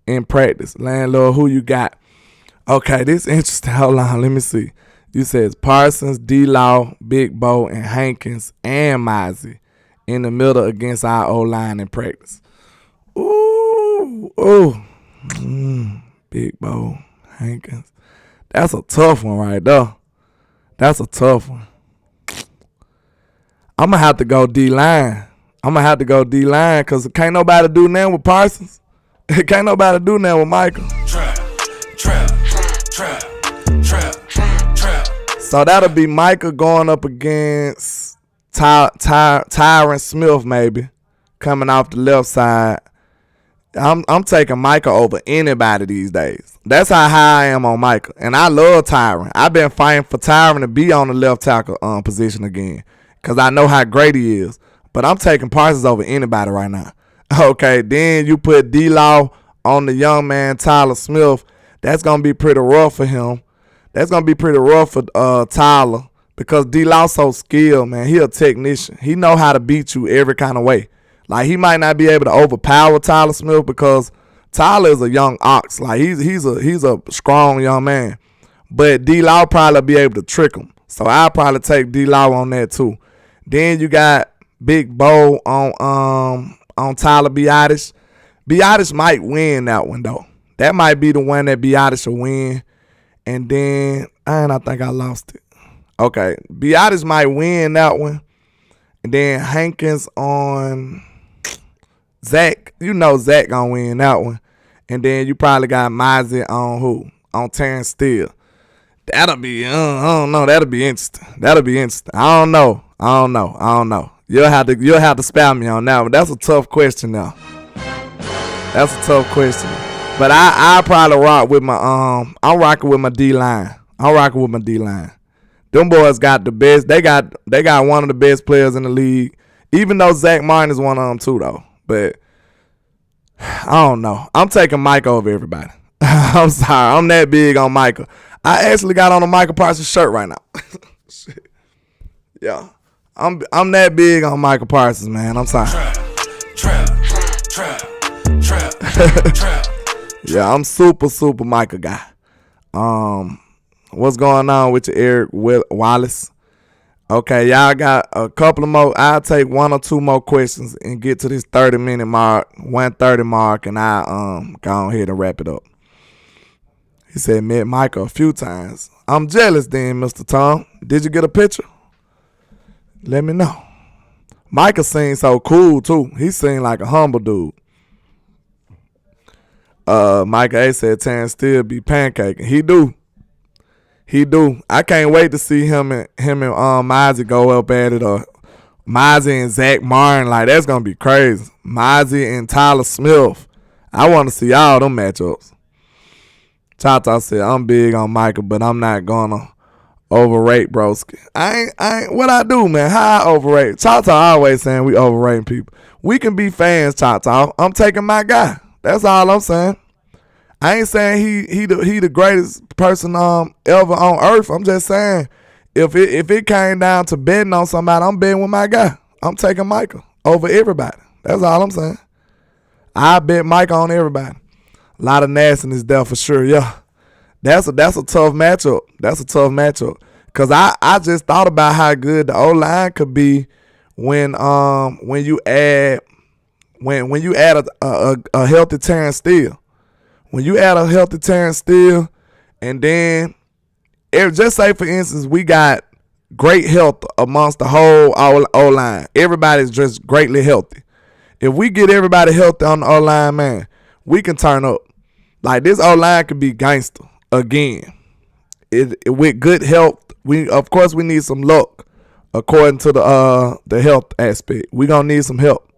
in practice. Landlord, who you got? Okay, this is interesting. Hold on, let me see. You says Parsons, D-Law, Big Bo, and Hankins, and Mozzie in the middle against our O-line in practice. Ooh. Big Bo, Hankins. That's a tough one right there. That's a tough one. I'm going to have to go D-line. Because can't nobody do nothing with Parsons. Can't nobody do nothing with Michael. Trap. So that'll be Michael going up against Tyron Smith maybe, coming off the left side. I'm taking Micah over anybody these days. That's how high I am on Micah. And I love Tyron. I've been fighting for Tyron to be on the left tackle position again because I know how great he is. But I'm taking Parsons over anybody right now. Okay, then you put D-Law on the young man Tyler Smith. That's going to be pretty rough for him. That's going to be pretty rough for Tyler because D-Law so skilled, man. He a technician. He know how to beat you every kind of way. Like, he might not be able to overpower Tyler Smith because Tyler is a young ox. Like, he's a strong young man. But D-Law probably be able to trick him. So I'll probably take D-Law on that too. Then you got Big Bo on Tyler Biadasz. Biadasz might win that one though. That might be the one that Biadasz will win. And then I think I lost it. Okay, Biadasz might win that one. And then Hankins on Zach. You know Zach gonna win that one. And then you probably got Mozzie on who? On Terrence Steele. That'll be, I don't know. That'll be interesting. I don't know. You'll have to spam me on that one. That's a tough question now. But I probably rock with my I'm rocking with my D-line. Them boys got the best. They got one of the best players in the league. Even though Zach Martin is one of them too though. But I don't know. I'm taking Micah over everybody. I'm sorry. I'm that big on Micah. I actually got on a Michael Parsons shirt right now. Shit. Yeah. I'm that big on Michael Parsons, man. I'm sorry. Trap. Yeah, I'm super Micah guy. What's going on with you, Eric Wallace? Okay, y'all got a couple of more. I'll take one or two more questions and get to this 30-minute mark, 1:30 mark, and I'll go ahead and wrap it up. He said, met Micah a few times. I'm jealous then, Mr. Tom. Did you get a picture? Let me know. Micah seems so cool, too. He seemed like a humble dude. Micah A said Terrence Steele be pancaking. He do. I can't wait to see him and Mozzie go up at it, or Mozzie and Zach Martin. Like, that's gonna be crazy. Mozzie and Tyler Smith. I want to see all them matchups. Chata said I'm big on Micah, but I'm not gonna overrate broski. I ain't what I do, man. How I overrate? Chata always saying we overrating people. We can be fans, Chata. I'm taking my guy. That's all I'm saying. I ain't saying he the greatest person ever on earth. I'm just saying if it came down to betting on somebody, I'm betting with my guy. I'm taking Micah over everybody. That's all I'm saying. I bet Micah on everybody. A lot of nastiness there for sure. Yeah, that's a tough matchup. That's a tough matchup. Cause I just thought about how good the O-line could be when you add a healthy Terrence Steele. When you add a healthy Terrence Steele, and then just say, for instance, we got great health amongst the whole O-line. Everybody's just greatly healthy. If we get everybody healthy on the O-line, man, we can turn up. Like, this O-line could be gangster again. With good health, of course we need some luck according to the health aspect. We gonna need some help.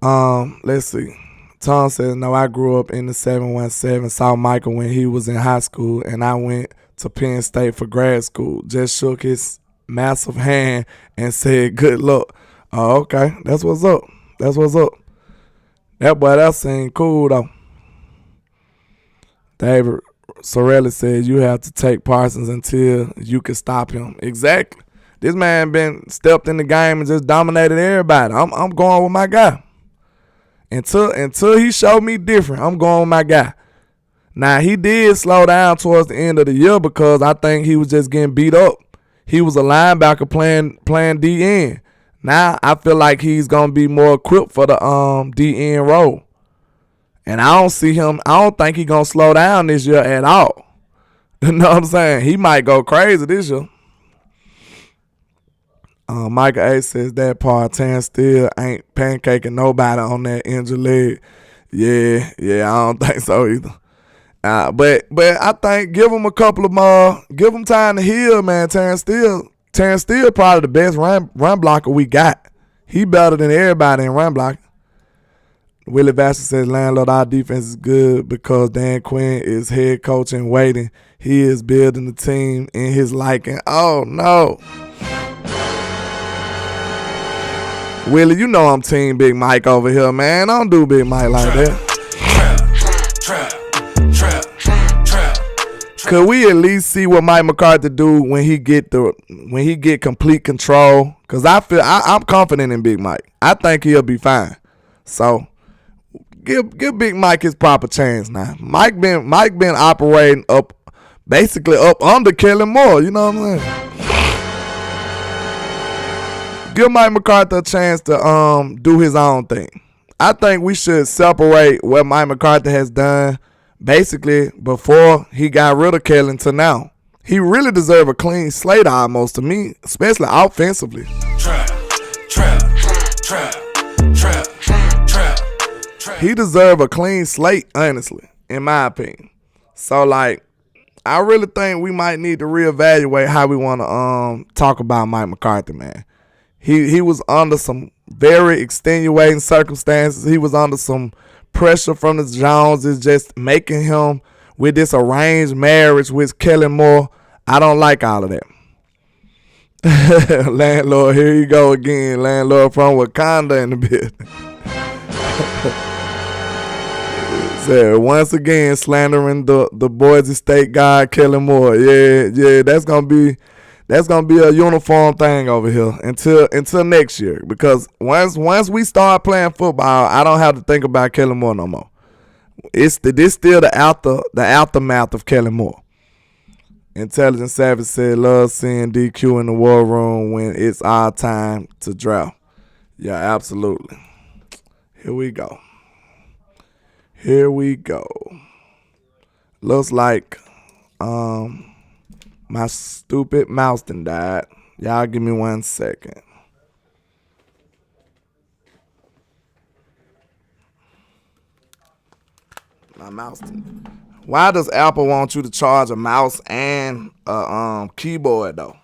Let's see. Tom says, no, I grew up in the 717, saw Michael when he was in high school, and I went to Penn State for grad school. Just shook his massive hand and said, good luck. Oh, okay. That's what's up. That boy, that seemed cool, though. David Sorelli says, you have to take Parsons until you can stop him. Exactly. This man been stepped in the game and just dominated everybody. I'm going with my guy. Until he showed me different, I'm going with my guy. Now, he did slow down towards the end of the year because I think he was just getting beat up. He was a linebacker playing D-end. Now, I feel like he's going to be more equipped for the D-end role. And I don't think he's going to slow down this year at all. You know what I'm saying? He might go crazy this year. Micah A says that part, Terrence Steele ain't pancaking nobody on that injured leg. Yeah, I don't think so either. But I think give him a couple of more, give him time to heal, man. Terrence Steele probably the best run blocker we got. He better than everybody in run blocking. Willie Vassar says, landlord, our defense is good because Dan Quinn is head coach and waiting. He is building the team in his liking. Oh, no. Willie, you know I'm team Big Mike over here, man. I don't do Big Mike like that. Could we at least see what Mike McCarthy do when he get complete control? Cause I'm confident in Big Mike. I think he'll be fine. So give Big Mike his proper chance now. Mike been operating basically up under Kellen Moore. You know what I'm saying? Give Mike McCarthy a chance to do his own thing. I think we should separate what Mike McCarthy has done basically before he got rid of Kellen to now. He really deserves a clean slate almost to me, especially offensively. He deserves a clean slate, honestly, in my opinion. So, like, I really think we might need to reevaluate how we want to talk about Mike McCarthy, man. He was under some very extenuating circumstances. He was under some pressure from the Joneses, just making him with this arranged marriage with Kellen Moore. I don't like all of that. Landlord, here you go again. Landlord from Wakanda in the building. So once again, slandering the Boise State guy, Kellen Moore. Yeah, that's gonna be a uniform thing over here until next year. Because once we start playing football, I don't have to think about Kellen Moore no more. This still the aftermath of Kellen Moore. Intelligent Savage said, love seeing DQ in the war room when it's our time to draft. Yeah, absolutely. Here we go. Looks like my stupid mouse done died. Y'all give me 1 second. My mouse. Why does Apple want you to charge a mouse and a keyboard though?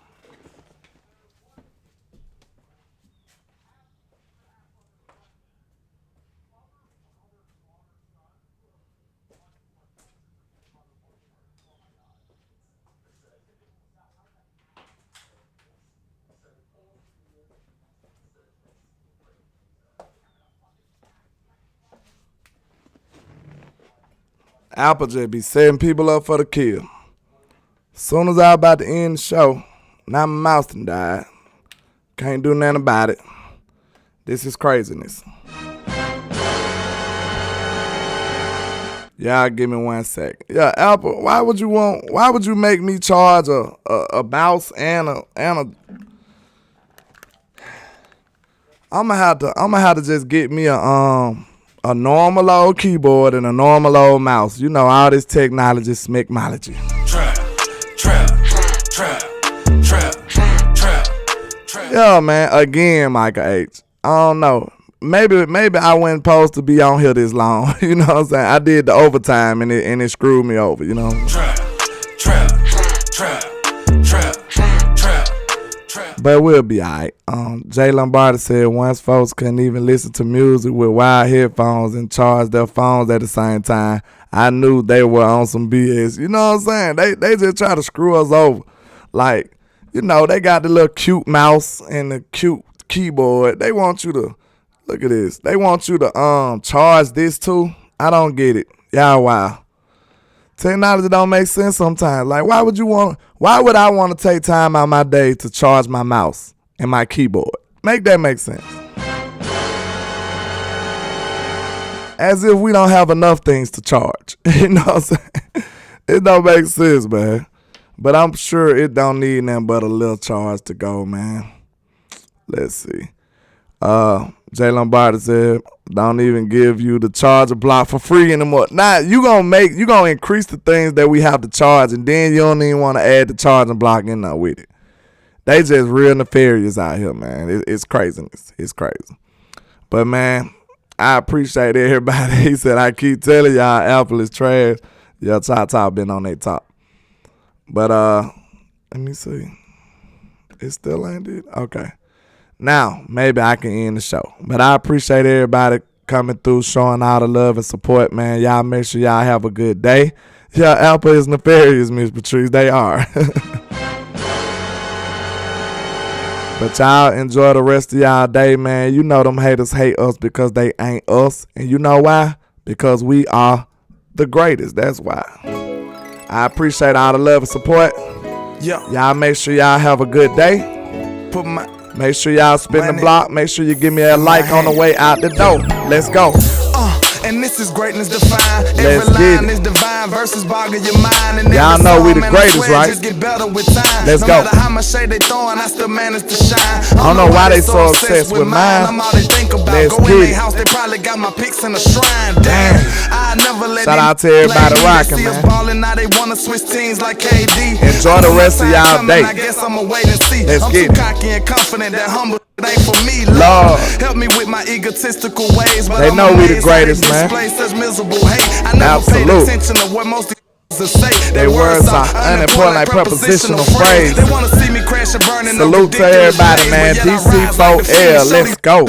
Apple just be setting people up for the kill. Soon as I about to end the show, now my mouse done died. Can't do nothing about it. This is craziness. Y'all give me 1 second. Yeah, Apple, why would you make me charge a mouse and a I'ma have to just get me a normal old keyboard and a normal old mouse. You know, all this technology, smekmology. Trap. Yeah, man. Again, Micah H. I don't know. Maybe I wasn't supposed to be on here this long. You know what I'm saying? I did the overtime and it screwed me over, you know? Trap. But we'll be alright. Jay Lombardi said once folks couldn't even listen to music with wired headphones and charge their phones at the same time, I knew they were on some BS. You know what I'm saying? They just try to screw us over. Like, you know, they got the little cute mouse and the cute keyboard. They want you to, look at this. They want you to charge this too. I don't get it. Y'all wow. Technology don't make sense sometimes. Like, why would I want to take time out my day to charge my mouse and my keyboard? Make that make sense. As if we don't have enough things to charge. You know what I'm saying? It don't make sense, man. But I'm sure it don't need nothing but a little charge to go, man. Let's see. Jay Lombardi said, don't even give you the charger block for free anymore. Nah, you gonna increase the things that we have to charge, and then you don't even want to add the charging block in there with it. They just real nefarious out here, man. It's craziness. It's crazy. But man, I appreciate everybody. He said, I keep telling y'all Apple is trash. Yeah, top been on their top. But let me see. It still ain't it? Okay. Now, maybe I can end the show. But I appreciate everybody coming through, showing all the love and support, man. Y'all make sure y'all have a good day. Yeah, Apple is nefarious, Miss Patrice. They are. But y'all enjoy the rest of y'all day, man. You know them haters hate us because they ain't us. And you know why? Because we are the greatest. That's why. I appreciate all the love and support. Yeah. Y'all make sure y'all have a good day. Make sure y'all spin the block. Make sure you give me a like on the way out the door. Let's go. And this is greatness defined. Every line is divine versus boggle your mind. And y'all know we the greatest, right? Just get better with time. Let's go. No matter how much shade they throwing, I still manage to shine. I don't know why they so obsessed with mine. I'm all they think about. Let's go in their house, they probably got my pics in a shrine. Damn. I never let shout out to everybody rocking, man. Balling, now they wanna switch teams like KD. Enjoy the rest of y'all day. I guess I'ma wait and see. Let's get it. I'm too cocky and confident that humble ain't for me. Lord, help me with my egotistical ways. But they know we the greatest, man. Such miserable hate. I never paid attention to what most to say. Their words are unimportant like prepositional phrase. They wanna see me crash and burn. Salute to everybody, man. DC4L, let's go.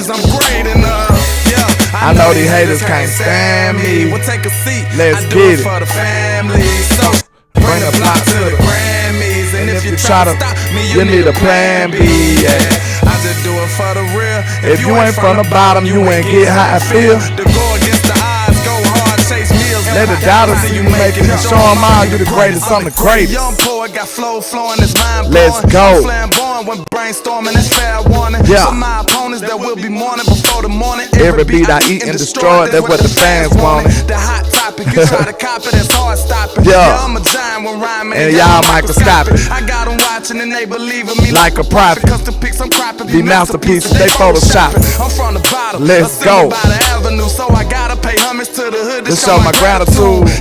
I know these haters can't stand me. We'll take a seat. Let's get it. For the family. So bring a block to the Grammys. And if you try to stop me, you need a plan B. Yeah. I just do it for the real. If you ain't from the bottom, you ain't get how I feel. To go against the odds, go hard, chase meals. Let the doubters see you making it. Show them all you the greatest, I'm the greatest. Young poet got flow flowing, his mind blowing. Let's go. Flamboyant when brainstorming, it's fair warning. Yeah. For my opponents that will be mourning before the morning. Every beat I eat and destroy, that's what the fans want. The hot topic, you try to copy, that's hard stopping. Yeah. I'm a giant when rhyming, and y'all microscopic. I got them watching and they believe in me like a prophet. Custom pics I'm cropping, the masterpieces they photoshopping. I'm from the bottom, let's go. By the avenue, so I gotta pay homage to the hood to show my gratitude.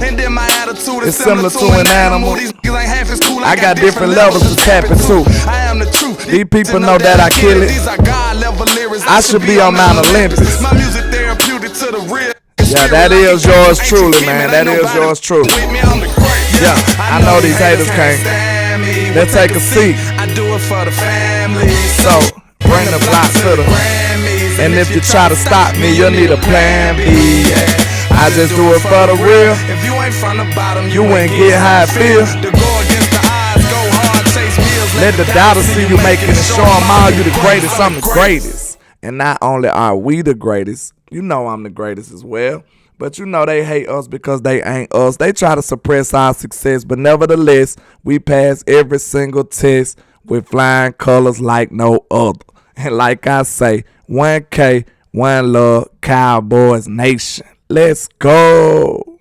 And then my attitude is similar to an animal. These niggas ain't half as cool. I got different levels to tap into. I am the truth. These people know that I kill it. These are God level lyrics. I should be on Mount Olympus. My music therapeutic to the real. Yeah, that is yours truly, man. That is yours truly. Yeah, I know these haters can't. Let's take a seat. I do it for the family. So, bring the block to the. And if you try to stop me, you'll need a plan B. I just do it for the real. If you ain't from the bottom, You ain't get how it feel. To go against the odds, go hard, chase meals. Let the doubters see you making it. Show them all you the greatest. I'm the greatest. And not only are we the greatest, you know I'm the greatest as well. But you know they hate us because they ain't us. They try to suppress our success. But nevertheless, we pass every single test with flying colors like no other. And like I say, 1K, 1 love, Cowboys Nation. Let's go.